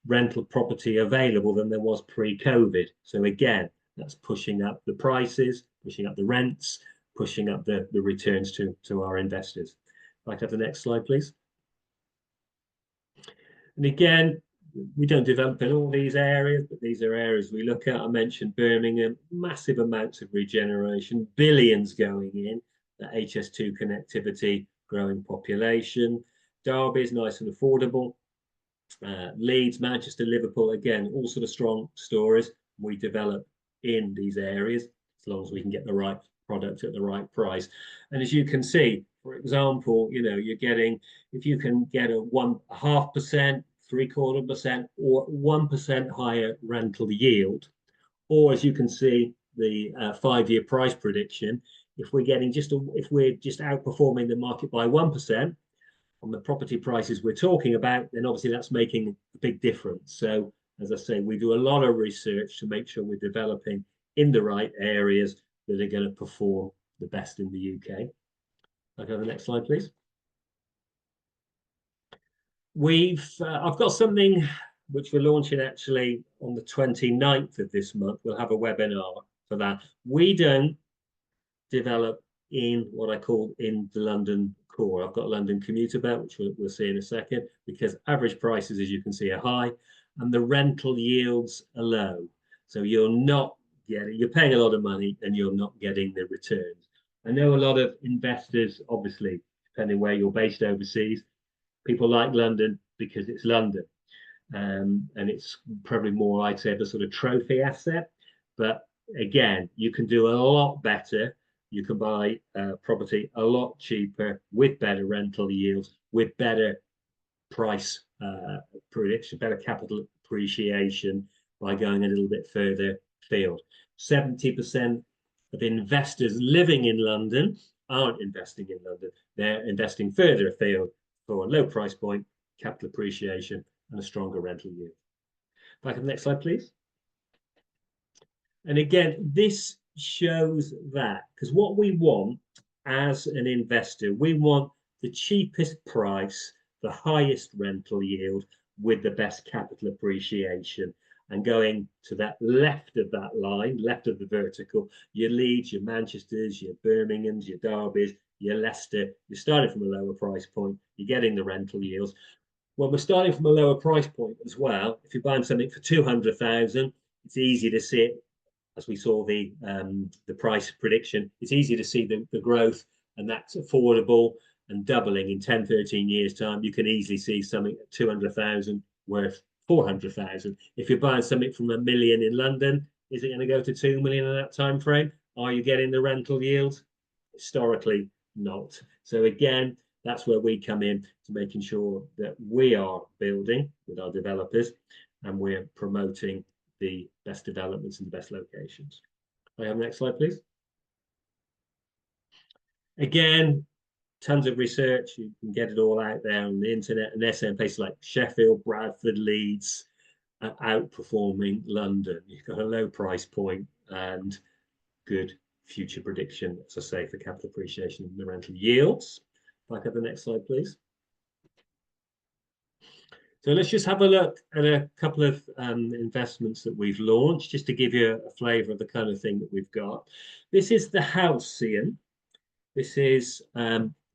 A: rental property available than there was pre-COVID. So again, that's pushing up the prices, pushing up the rents, pushing up the returns to our investors. If I could have the next slide, please. And again, we don't develop in all these areas, but these are areas we look at. I mentioned Birmingham, massive amounts of regeneration, billions going in, the HS2 connectivity, growing population. Derby is nice and affordable. Leeds, Manchester, Liverpool, again, all sort of strong stories. We develop in these areas as long as we can get the right product at the right price. And as you can see, for example, you're getting, if you can get a 0.5%, 0.75%, or 1% higher rental yield, or as you can see, the 5-year price prediction, if we're just outperforming the market by 1%, on the property prices we're talking about, then obviously that's making a big difference. So as I say, we do a lot of research to make sure we're developing in the right areas that are going to perform the best in the UK. I'll go to the next slide, please. I've got something which we're launching actually on the 29th of this month. We'll have a webinar for that. We don't develop in what I call in the London core. I've got London commuter belt, which we'll see in a second, because average prices, as you can see, are high and the rental yields are low. So you're paying a lot of money and you're not getting the returns. I know a lot of investors, obviously, depending where you're based overseas, people like London because it's London. And it's probably more, I'd say, of a sort of trophy asset. But again, you can do a lot better. You can buy property a lot cheaper with better rental yields, with better price prediction, better capital appreciation by going a little bit further afield. 70% of investors living in London aren't investing in London. They're investing further afield for a low price point, capital appreciation, and a stronger rental yield. Back to the next slide, please. And again, this shows that, because what we want as an investor, we want the cheapest price, the highest rental yield with the best capital appreciation. And going to that left of that line, left of the vertical, your Leeds, your Manchesters, your Birminghams, your Derbys, your Leicester, you're starting from a lower price point, you're getting the rental yields. Well, we're starting from a lower price point as well. If you're buying something for 200,000, it's easy to see it, as we saw the price prediction, it's easy to see the growth, and that's affordable and doubling in 10, 13 years time. You can easily see something at 200,000 worth 400,000. If you're buying something from $1 million in London, is it going to go to 2 million in that time frame? Are you getting the rental yield? Historically, not. So again, that's where we come in to making sure that we are building with our developers and we're promoting the best developments in the best locations. Can I have the next slide, please? Again, tons of research. You can get it all out there on the internet, and they're saying places like Sheffield, Bradford, Leeds are outperforming London. You've got a low price point and good future prediction, as I say, for capital appreciation and the rental yields. If I could have the next slide, please. So let's just have a look at a couple of investments that we've launched, just to give you a flavour of the kind of thing that we've got. This is the Halcyon. This is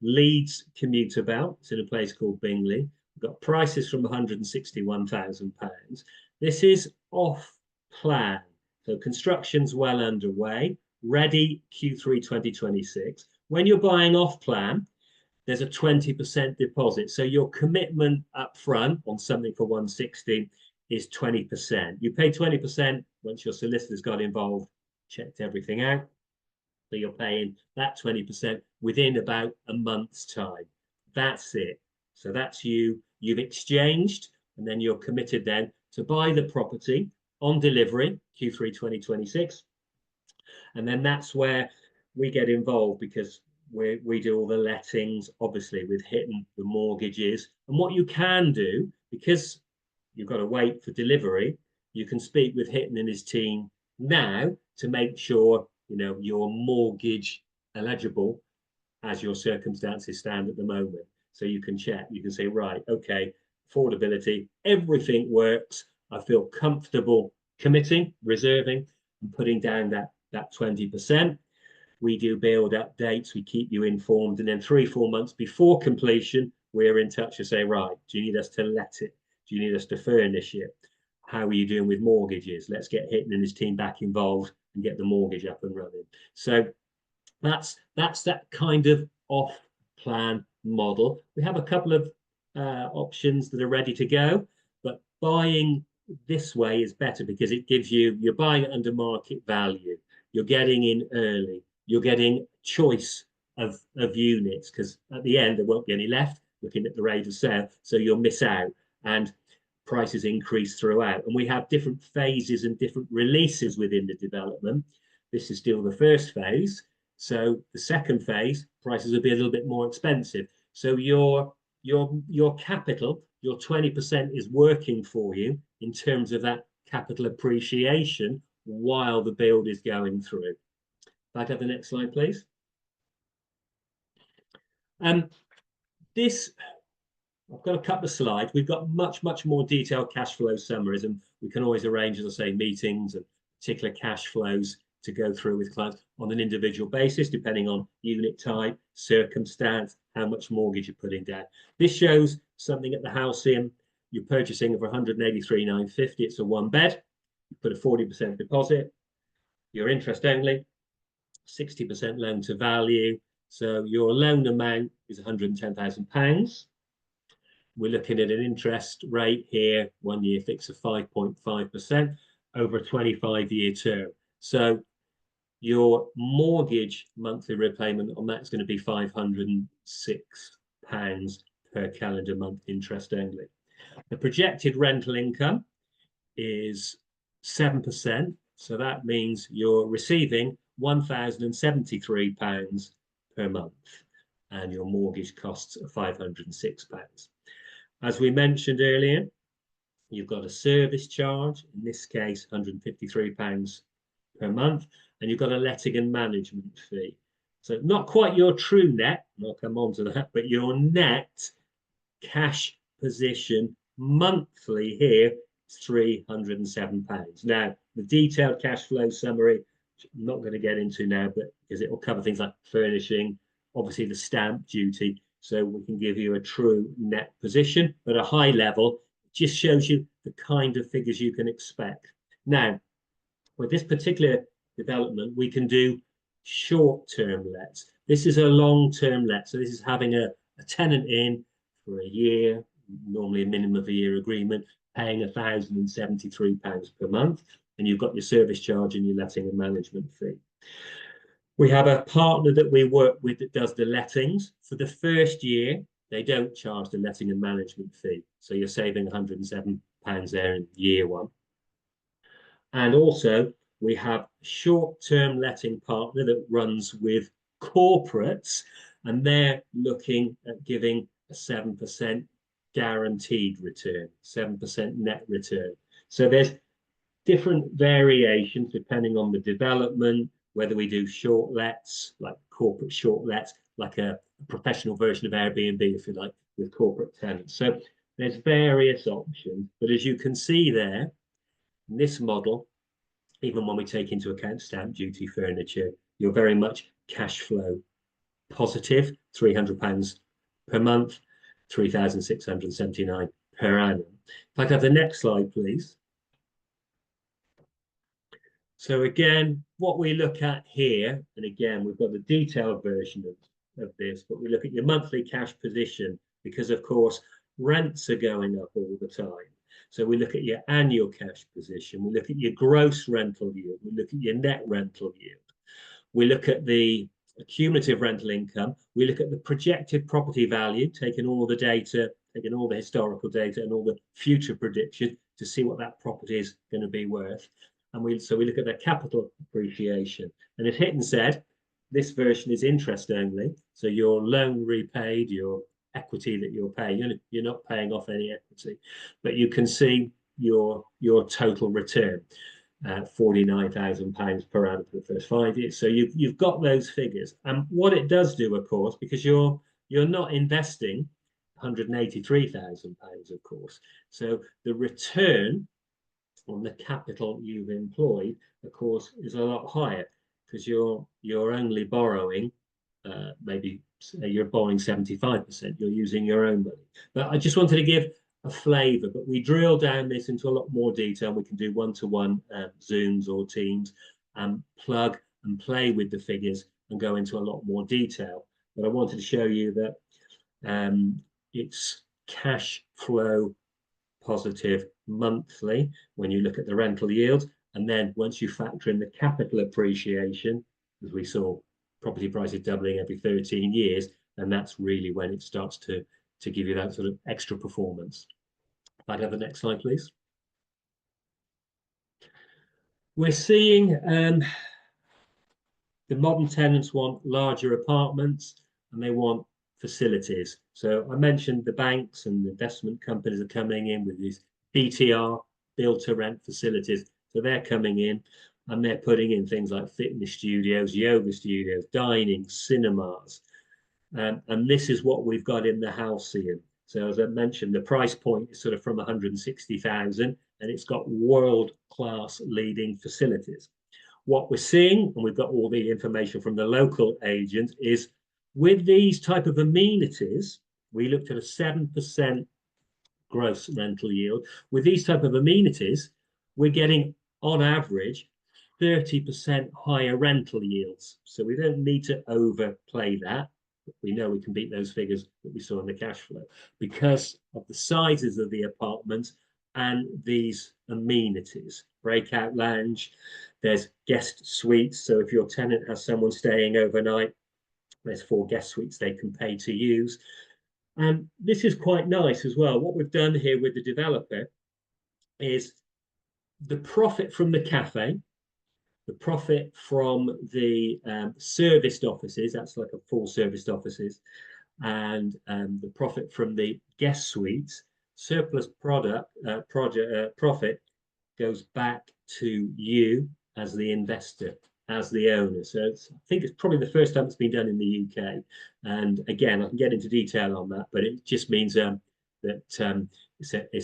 A: Leeds commuter belt. It's in a place called Bingley. We've got prices from £161,000. This is off plan. So construction's well underway, ready Q3 2026. When you're buying off plan, there's a 20% deposit. So your commitment up front on something for 160 is 20%. You pay 20% once your solicitor's got involved, checked everything out. So you're paying that 20% within about a month's time. That's it. So that's you. You've exchanged, and then you're committed then to buy the property on delivery, Q3 2026. And then that's where we get involved, because we do all the lettings, obviously, with hitting the mortgages. And what you can do, because you've got to wait for delivery, you can speak with Hitton and his team now to make sure you're mortgage eligible as your circumstances stand at the moment. So you can check, you can say, right, okay, affordability, everything works. I feel comfortable committing, reserving, and putting down that 20%. We do build updates, we keep you informed, and then 3-4 months before completion, we're in touch to say, right, do you need us to let it? Do you need us to furnish it? How are you doing with mortgages? Let's get Hitton and his team back involved and get the mortgage up and running. So that's that kind of off-plan model. We have a couple of options that are ready to go, but buying this way is better because it gives you're buying it under market value. You're getting in early. You're getting choice of units, because at the end there won't be any left looking at the rate of sale, so you'll miss out. And prices increase throughout. And we have different phases and different releases within the development. This is still the first phase. So the second phase, prices will be a little bit more expensive. So your capital, your 20% is working for you in terms of that capital appreciation while the build is going through. If I have the next slide, please. This, I've got a couple of slides. We've got much more detailed cash flow summaries, and we can always arrange, as I say, meetings and particular cash flows to go through with clients on an individual basis, depending on unit type, circumstance, how much mortgage you're putting down. This shows something at the Halcyon. You're purchasing for 183,950. It's a 1-bed. You put a 40% deposit. You're interest only, 60% loan to value. So your loan amount is £110,000. We're looking at an interest rate here, 1 year fix of 5.5% over a 25-year term. So your mortgage monthly repayment on that is going to be £506 per calendar month, interest only. The projected rental income is 7%. So that means you're receiving £1,073 per month, and your mortgage costs are £506. As we mentioned earlier, you've got a service charge, in this case, £153 per month, and you've got a letting and management fee. So not quite your true net, and I'll come on to that, but your net cash position monthly here is £307. Now, the detailed cash flow summary, which I'm not going to get into now, but because it will cover things like furnishing, obviously the stamp duty, so we can give you a true net position, but a high level, it just shows you the kind of figures you can expect. Now, with this particular development, we can do short-term lets. This is a long-term let, so this is having a tenant in for a year, normally a minimum of a year agreement, paying £1,073 per month, and you've got your service charge and your letting and management fee. We have a partner that we work with that does the lettings. For the first year, they don't charge the letting and management fee, so you're saving £107 there in year one. And also, we have a short-term letting partner that runs with corporates, and they're looking at giving a 7% guaranteed return, 7% net return. So there's different variations depending on the development, whether we do short lets, like corporate short lets, like a professional version of Airbnb, if you like, with corporate tenants. So There's various options, but as you can see there, in this model, even when we take into account stamp duty furniture, you're very much cash flow positive, £300 per month, 3,679 per annum. If I could have the next slide, please. So again, what we look at here, and again, we've got the detailed version of this, but we look at your monthly cash position because, of course, rents are going up all the time. So we look at your annual cash position, we look at your gross rental yield, we look at your net rental yield, we look at the cumulative rental income, we look at the projected property value, taking all the data, taking all the historical data and all the future predictions to see what that property is going to be worth. And we look at the capital appreciation. And as Hitton said, this version is interest only. So your loan repaid, your equity that you're paying, you're not paying off any equity, but you can see your total return. £49,000 per annum for the first 5 years. So you've got those figures. And what it does do, of course, because you're not investing £183,000, of course. So the return on the capital you've employed, of course, is a lot higher because you're only borrowing maybe you're borrowing 75%. You're using your own money. But I just wanted to give a flavor, but we drill down this into a lot more detail. We can do one-to-one Zooms or Teams and plug and play with the figures and go into a lot more detail. But I wanted to show you that it's cash flow positive monthly when you look at the rental yield. And then once you factor in the capital appreciation, as we saw property prices doubling every 13 years, and that's really when it starts to give you that sort of extra performance. If I'd have the next slide, please. We're seeing the modern tenants want larger apartments and they want facilities. So I mentioned the banks and investment companies are coming in with these BTR, build to rent facilities. So they're coming in and they're putting in things like fitness studios, yoga studios, dining, cinemas. And this is what we've got in the Halcyon. So as I mentioned, the price point is sort of from 160,000 and it's got world-class leading facilities. What we're seeing, and we've got all the information from the local agent, is with these type of amenities, we looked at a 7% gross rental yield. With these type of amenities, we're getting on average 30% higher rental yields. So we don't need to overplay that. We know we can beat those figures that we saw in the cash flow because of the sizes of the apartments and these amenities. Breakout lounge, there's guest suites. So if your tenant has someone staying overnight, there's 4 guest suites they can pay to use. And this is quite nice as well. What we've done here with the developer is the profit from the cafe, the profit from the serviced offices, that's like a full serviced offices, and the profit from the guest suites, surplus profit goes back to you as the investor, as the owner. So I think it's probably the first time it's been done in the UK. And again, I can get into detail on that, but it just means that it's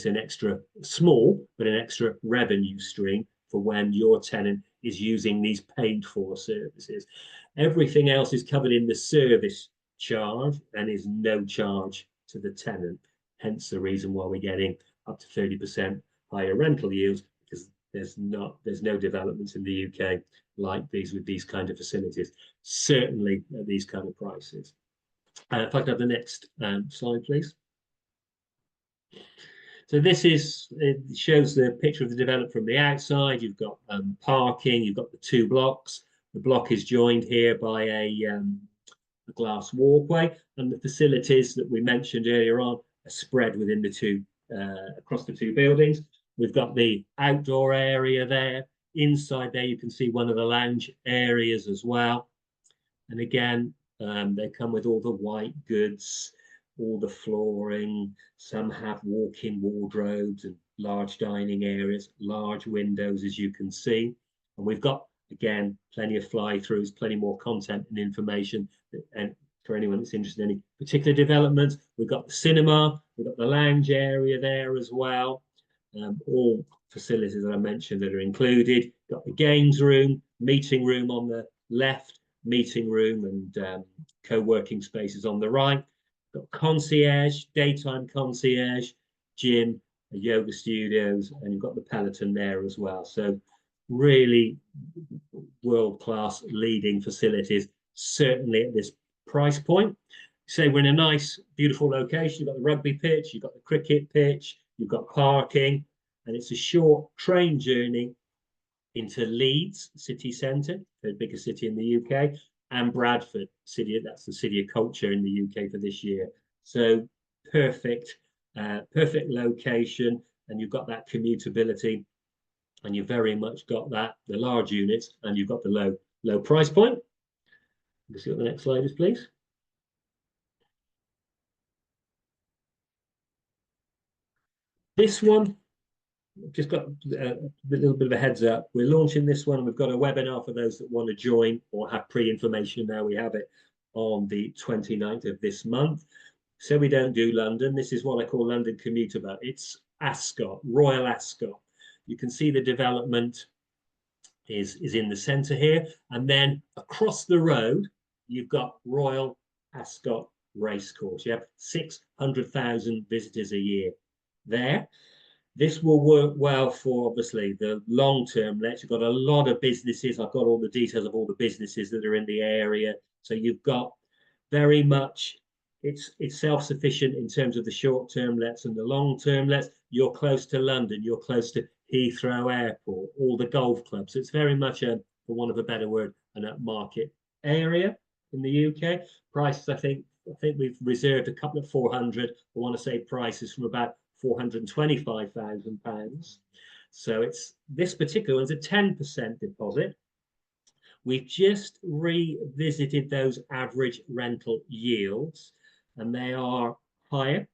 A: an extra small, but an extra revenue stream for when your tenant is using these paid for services. Everything else is covered in the service charge and is no charge to the tenant. Hence the reason why we're getting up to 30% higher rental yields, because there's no developments in the UK like these with these kind of facilities, certainly at these kind of prices. If I could have the next slide, please. So this it shows the picture of the development from the outside. You've got parking, you've got the 2 blocks. The block is joined here by a glass walkway, and the facilities that we mentioned earlier on are spread within the across the 2 buildings. We've got the outdoor area there. Inside there, you can see one of the lounge areas as well. And again, they come with all the white goods, all the flooring. Some have walk-in wardrobes and large dining areas, large windows, as you can see. And we've got, again, plenty of fly-throughs, plenty more content and information and for anyone that's interested in any particular developments. We've got the cinema, we've got the lounge area there as well. All facilities that I mentioned that are included. Got the games room, meeting room on the left, meeting room and co-working spaces on the right. Got concierge, daytime concierge, gym, yoga studios, and you've got the Peloton there as well. So really world-class leading facilities, certainly at this price point. Say we're in a nice, beautiful location. You've got the rugby pitch, you've got the cricket pitch, you've got parking, and it's a short train journey into Leeds city centre, the biggest city in the UK, and Bradford city. That's the city of culture in the UK for this year. So perfect, perfect location, and you've got that commutability, and you've very much got that the large units, and you've got the low price point. Let's see what the next slide is, please. This one, just got a little bit of a heads up. We're launching this one. We've got a webinar for those that want to join or have pre-information now. We have it on the 29th of this month. So we don't do London. This is what I call London commuter belt. It's Ascot, Royal Ascot. You can see the development is in the centre here. And then across the road, you've got Royal Ascot Racecourse. You have 600,000 visitors a year there. This will work well for obviously the long term lets. You've got a lot of businesses. I've got all the details of all the businesses that are in the area. So you've got very much it's self-sufficient in terms of the short-term lets and the long-term lets. You're close to London, you're close to Heathrow Airport, all the golf clubs. So it's very much a, for want of a better word, an upmarket area in the UK. Prices, I think we've reserved a couple of 400. I want to say prices from about £425,000. So it's this particular one's a 10% deposit. We've just revisited those average rental yields, and they are higher,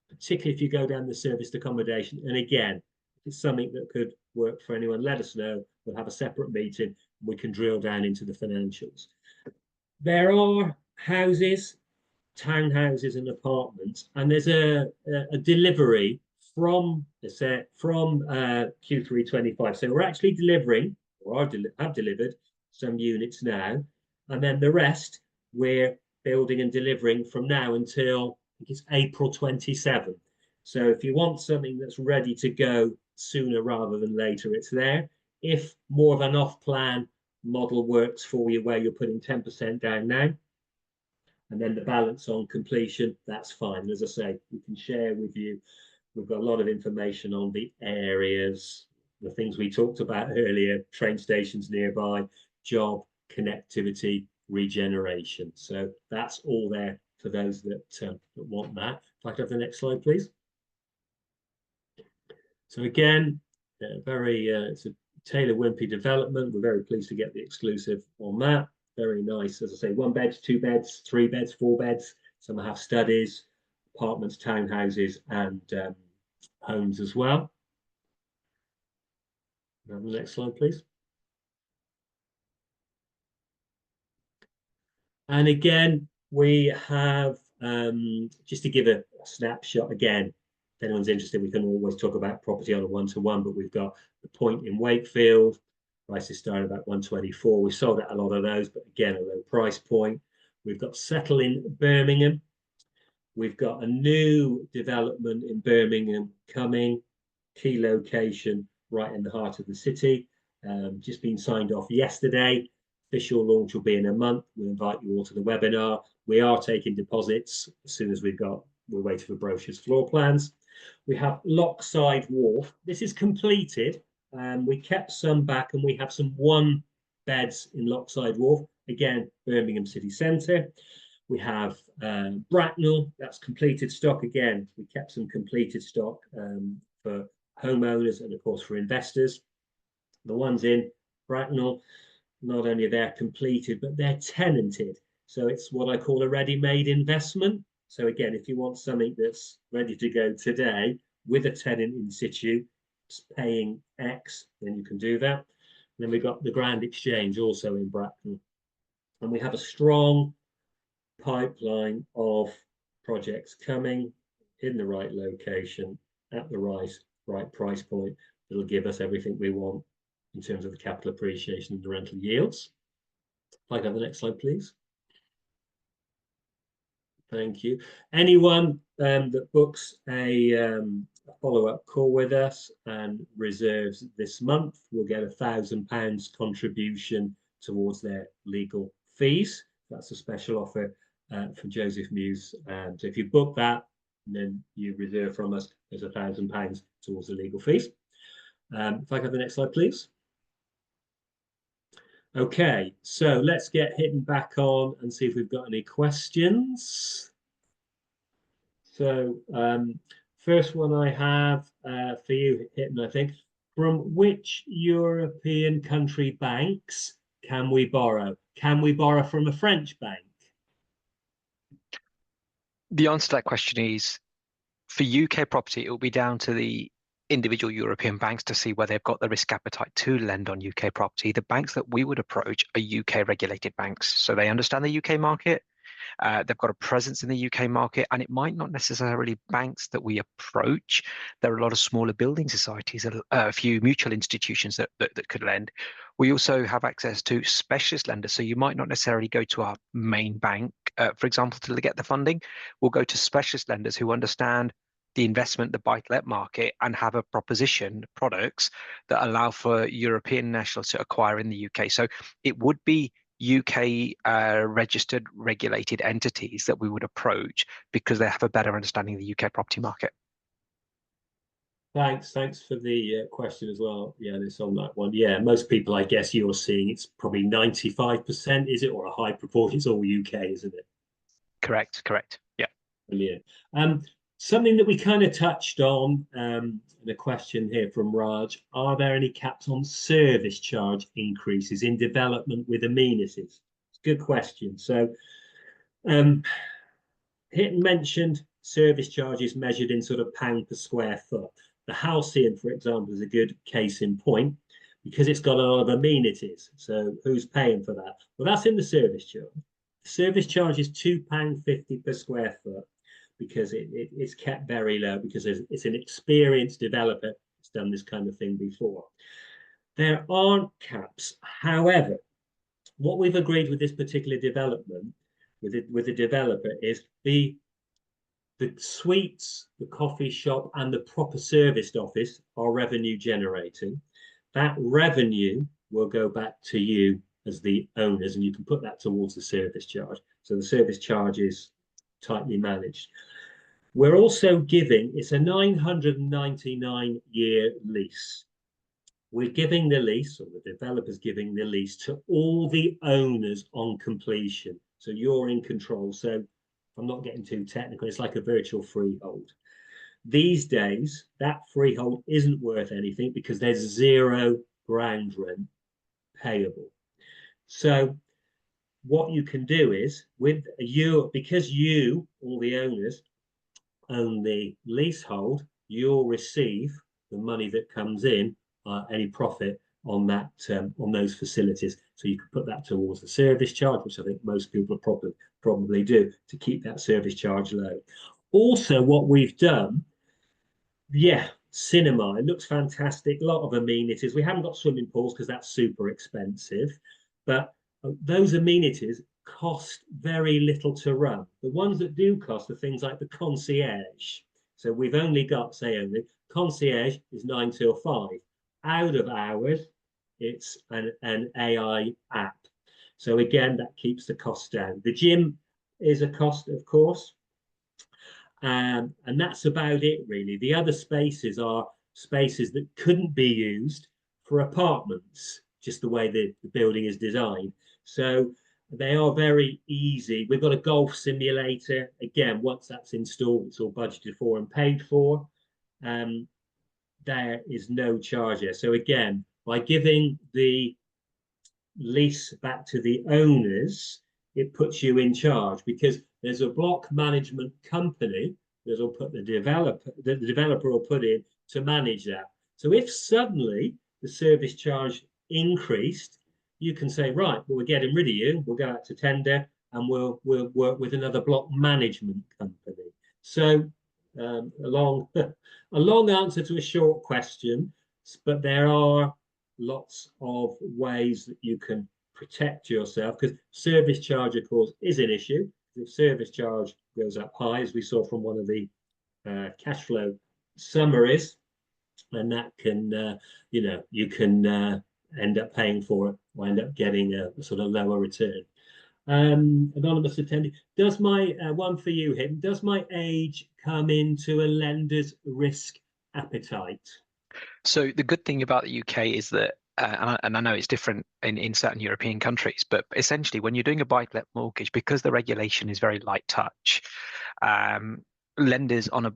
A: particularly if you go down the serviced accommodation. And again, if it's something that could work for anyone, let us know. We'll have a separate meeting. We can drill down into the financials. There are houses, townhouses and apartments, and there's a delivery from Q3 25. So we're actually delivering, or have delivered some units now, and then the rest we're building and delivering from now until I think it's April 27. So if you want something that's ready to go sooner rather than later, it's there. If more of an off-plan model works for you, where you're putting 10% down now, and then the balance on completion, that's fine. As I say, we can share with you. We've got a lot of information on the areas, the things we talked about earlier, train stations nearby, job, connectivity, regeneration. So that's all there for those that want that. If I could have the next slide, please. So again, it's a Taylor Wimpey development. We're very pleased to get the exclusive on that. Very nice, as I say, 1 beds, 2 beds, 3 beds, 4 beds. Some have studies, apartments, townhouses, and homes as well. Have the next slide, please. And again, we have, just to give a snapshot again, if anyone's interested, we can always talk about property on a one-to-one, but we've got the Point in Wakefield. Prices start about 124. We sold out a lot of those, but again, a low price point. We've got Settle in Birmingham. We've got a new development in Birmingham coming, key location right in the heart of the city. Just been signed off yesterday. Official launch will be in a month. We'll invite you all to the webinar. We are taking deposits as soon as we're waiting for brochures, floor plans. We have Lockside Wharf. This is completed. We kept some back, and we have some 1 beds in Lockside Wharf. Again, Birmingham city centre. We have Bracknell. That's completed stock. Again, we kept some completed stock for homeowners and, of course, for investors. The ones in Bracknell, not only are they completed, but they're tenanted. So it's what I call a ready-made investment. So again, if you want something that's ready to go today with a tenant in situ, paying X, then you can do that. And then we've got the Grand Exchange also in Bracknell. And we have a strong pipeline of projects coming in the right location at the right price point. It'll give us everything we want in terms of the capital appreciation and the rental yields. If I have the next slide, please. Thank you. Anyone that books a follow-up call with us and reserves this month will get £1,000 contribution towards their legal fees. That's a special offer for Joseph Mews. So if you book that, and then you reserve from us, there's £1,000 towards the legal fees. If I have the next slide, please. Okay, so let's get Hitten back on and see if we've got any questions. So first one I have for you, Hitten, I think. From which European country banks can we borrow? Can we borrow from a French bank?
B: The answer to that question is, for UK property, it will be down to the individual European banks to see where they've got the risk appetite to lend on UK property. The banks that we would approach are UK regulated banks. So they understand the UK market. They've got a presence in the UK market, and it might not necessarily banks that we approach. There are a lot of smaller building societies, a few mutual institutions that could lend. We also have access to specialist lenders. So you might not necessarily go to our main bank, for example, to get the funding. We'll go to specialist lenders who understand the investment, the buy-to-let market, and have a proposition, products that allow for European nationals to acquire in the UK. So it would be UK registered regulated entities that we would approach because they have a better understanding of the UK property market.
A: Thanks for the question as well. Yeah, this on that one. Yeah, most people, I guess you're seeing it's probably 95%, is it, or a high proportion? It's all UK, isn't it?
B: Correct. Yeah.
A: Brilliant. Something that we kind of touched on in a question here from Raj. Are there any caps on service charge increases in development with amenities? It's a good question. So Hitten mentioned service charges measured in sort of pound per square foot. The Halcyon, for example, is a good case in point because it's got a lot of amenities. So who's paying for that? Well, that's in the service charge. The service charge is £2.50 per square foot because it's kept very low because it's an experienced developer that's done this kind of thing before. There aren't caps. However, what we've agreed with this particular development with the developer is the suites, the coffee shop, and the proper serviced office are revenue generating. That revenue will go back to you as the owners, and you can put that towards the service charge. So the service charge is tightly managed. We're also giving, it's a 999-year lease. We're giving the lease, or the developer's giving the lease to all the owners on completion. So you're in control. So I'm not getting too technical, it's like a virtual freehold. These days, that freehold isn't worth anything because there's zero ground rent payable. So what you can do is, with you, because you, all the owners, own the leasehold, you'll receive the money that comes in, any profit on that on those facilities. So you can put that towards the service charge, which I think most people probably do to keep that service charge low. Also, what we've done, yeah, cinema. It looks fantastic. A lot of amenities. We haven't got swimming pools because that's super expensive, but those amenities cost very little to run. The ones that do cost are things like the concierge. So we've only got, say, only concierge is 9 till 5. Out of hours, it's an AI app. So again, that keeps the cost down. The gym is a cost, of course. And that's about it, really. The other spaces are spaces that couldn't be used for apartments, just the way the building is designed. So they are very easy. We've got a golf simulator. Again, once that's installed, it's all budgeted for and paid for. There is no charge here. So again, by giving the lease back to the owners, it puts you in charge because there's a block management company that will put the developer will put in to manage that. So if suddenly the service charge increased, you can say, right, well, we're getting rid of you. We'll go out to tender and we'll work with another block management company. So a long a long answer to a short question, but there are lots of ways that you can protect yourself, because service charge, of course, is an issue. If service charge goes up high, as we saw from one of the cash flow summaries, and that can, you can end up paying for it or end up getting a sort of lower return. Anonymous attendee, does my one for you, him, does my age come into a lender's risk appetite?
B: So the good thing about the UK is that, and I know it's different in certain European countries, but essentially when you're doing a buy-to-let mortgage, because the regulation is very light touch, um, lenders on a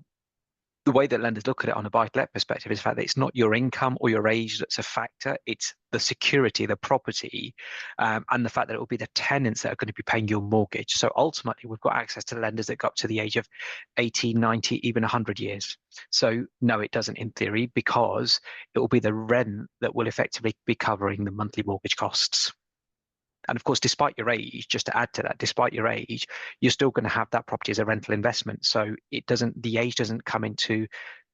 B: the way that lenders look at it on a buy-to-let perspective is the fact that it's not your income or your age that's a factor. It's the security, the property, and the fact that it will be the tenants that are going to be paying your mortgage. So ultimately, we've got access to lenders that go up to the age of 80, 90, even 100 years. So no, it doesn't in theory, because it will be the rent that will effectively be covering the monthly mortgage costs. And of course, despite your age, just to add to that, despite your age, you're still going to have that property as a rental investment. So the age doesn't come into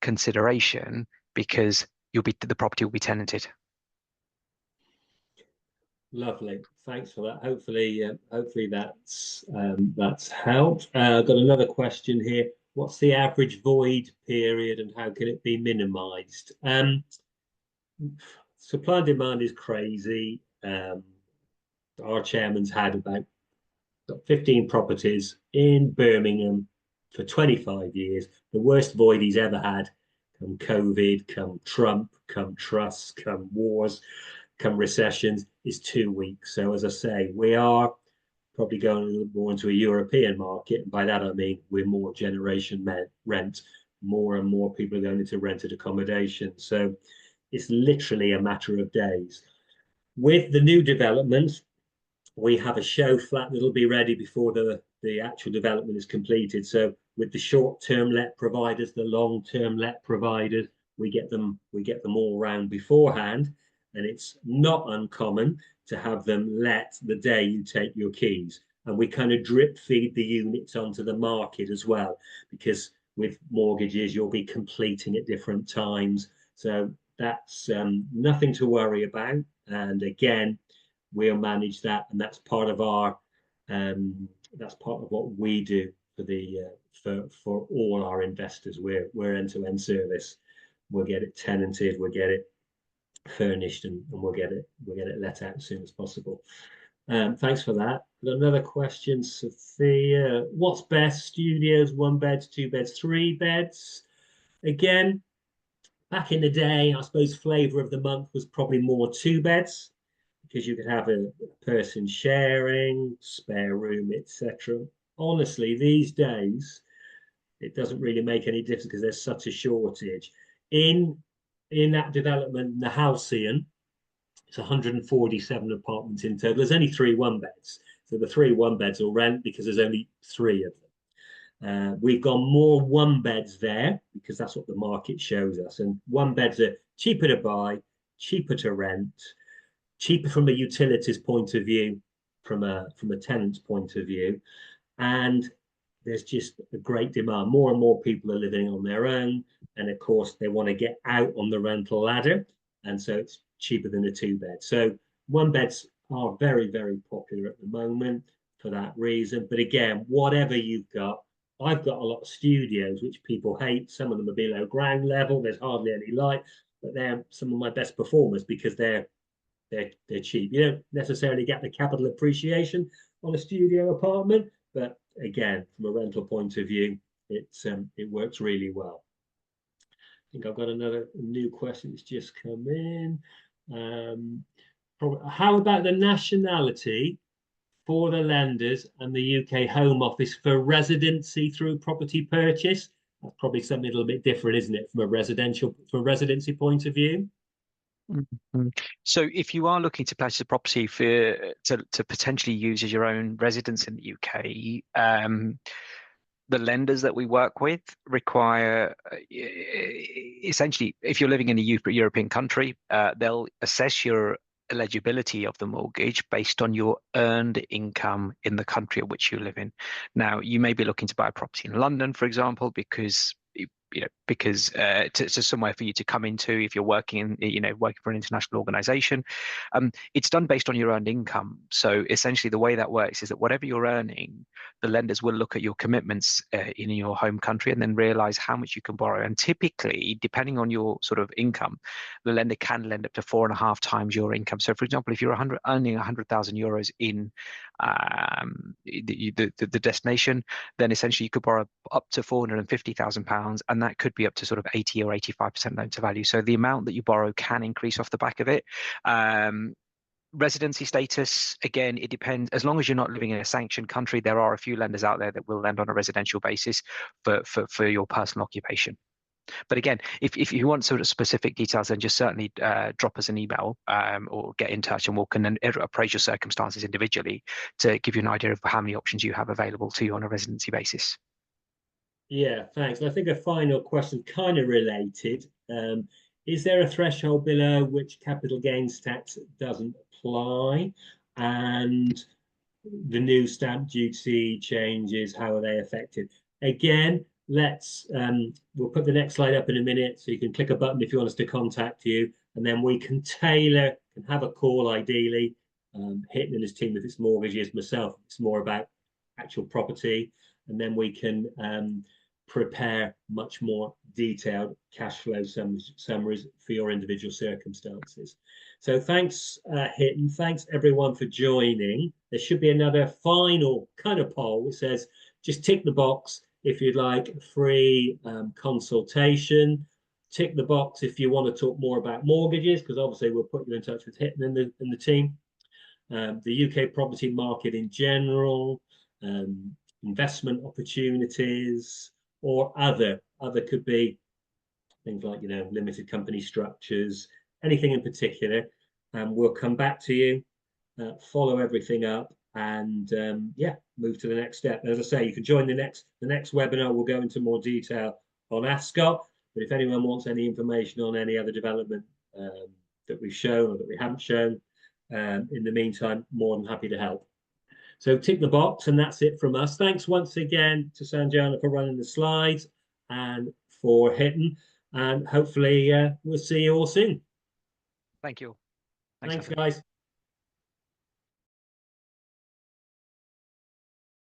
B: consideration, because the property will be tenanted.
A: Lovely, thanks for that. Hopefully that's helped. I've got another question here. What's the average void period and how can it be minimized? Supply and demand is crazy. Our chairman's had about 15 properties in Birmingham for 25 years. The worst void he's ever had, come COVID, come Trump, come trusts, come wars, come recessions, is 2 weeks. So as I say, we are probably going a little more into a European market. And by that I mean we're more generation rent. More and more people are going into rented accommodation. So it's literally a matter of days. With the new developments, we have a show flat that'll be ready before the actual development is completed. So with the short-term let providers, the long-term let providers, we get them all round beforehand, and it's not uncommon to have them let the day you take your keys. And we kind of drip feed the units onto the market as well, because with mortgages you'll be completing at different times. So that's nothing to worry about. And again, we'll manage that, and that's part of what we do for all our investors. We're end-to-end service. We'll get it tenanted, we'll get it furnished, and we'll get it let out as soon as possible. Thanks for that. Another question, Sophia. What's best, studios, 1 beds, 2 beds, 3 beds? Again, back in the day, I suppose flavor of the month was probably more 2 beds, because you could have a person sharing, spare room, etc. Honestly, these days, it doesn't really make any difference because there's such a shortage. In that development, the Halcyon, it's 147 apartments in total. There's only 3 1-beds. So the 3 1-beds will rent because there's only 3 of them. We've got more 1-beds there because that's what the market shows us. And 1-beds are cheaper to buy, cheaper to rent, cheaper from a utilities point of view, from a tenant's point of view, and there's just a great demand. More and more people are living on their own, and of course they want to get out on the rental ladder, and so it's cheaper than a 2-bed. So 1-beds are very, very popular at the moment for that reason. But again, whatever you've got, I've got a lot of studios which people hate. Some of them are below ground level. There's hardly any light, but they're some of my best performers because they're cheap. You don't necessarily get the capital appreciation on a studio apartment, but again, from a rental point of view, it works really well. I think I've got another new question that's just come in. How about the nationality for the lenders and the UK Home Office for residency through property purchase? That's probably something a little bit different, isn't it, from a residency point of view?
B: Mhm. So if you are looking to purchase a property to potentially use as your own residence in the UK, the lenders that we work with require essentially, if you're living in a European country, they'll assess your eligibility of the mortgage based on your earned income in the country at which you live in. Now, you may be looking to buy a property in London, for example, because because to somewhere for you to come into if you're working working for an international organization. It's done based on your earned income. So essentially the way that works is that whatever you're earning, the lenders will look at your commitments in your home country and then realize how much you can borrow. And typically, depending on your sort of income, the lender can lend up to 4.5 times your income. So for example, if you're earning 100,000 euros in the destination, then essentially you could borrow up to 450,000 pounds, and that could be up to sort of 80 or 85% loan to value. So the amount that you borrow can increase off the back of it. Residency status, again, it depends. As long as you're not living in a sanctioned country, there are a few lenders out there that will lend on a residential basis for your personal occupation. But again, if you want sort of specific details, then just certainly drop us an email or get in touch, and we can appraise your circumstances individually to give you an idea of how many options you have available to you on a residency basis.
A: Yeah, thanks. I think a final question, kind of related. Is there a threshold below which capital gains tax doesn't apply? And the new stamp duty changes, how are they affected? Again, we'll put the next slide up in a minute, so you can click a button if you want us to contact you, and then we can have a call ideally. Hitting and his team with its mortgages, myself, it's more about actual property, and then we can prepare much more detailed cash flow summaries for your individual circumstances. So thanks, Hitton. Thanks everyone for joining. There should be another final kind of poll that says just tick the box if you'd like free consultation. Tick the box if you want to talk more about mortgages, because obviously we'll put you in touch with Hitton and the team. The UK property market in general, investment opportunities, or other could be things like limited company structures, anything in particular. We'll come back to you, follow everything up, and move to the next step. As I say, you can join the next webinar. We'll go into more detail on Ascot, but if anyone wants any information on any other development that we've shown or that we haven't shown, in the meantime, more than happy to help. So tick the box, and that's it from us. Thanks once again to Sanjana for running the slides and for Hitton, and hopefully we'll see you all soon.
B: Thank you.
A: Thanks guys.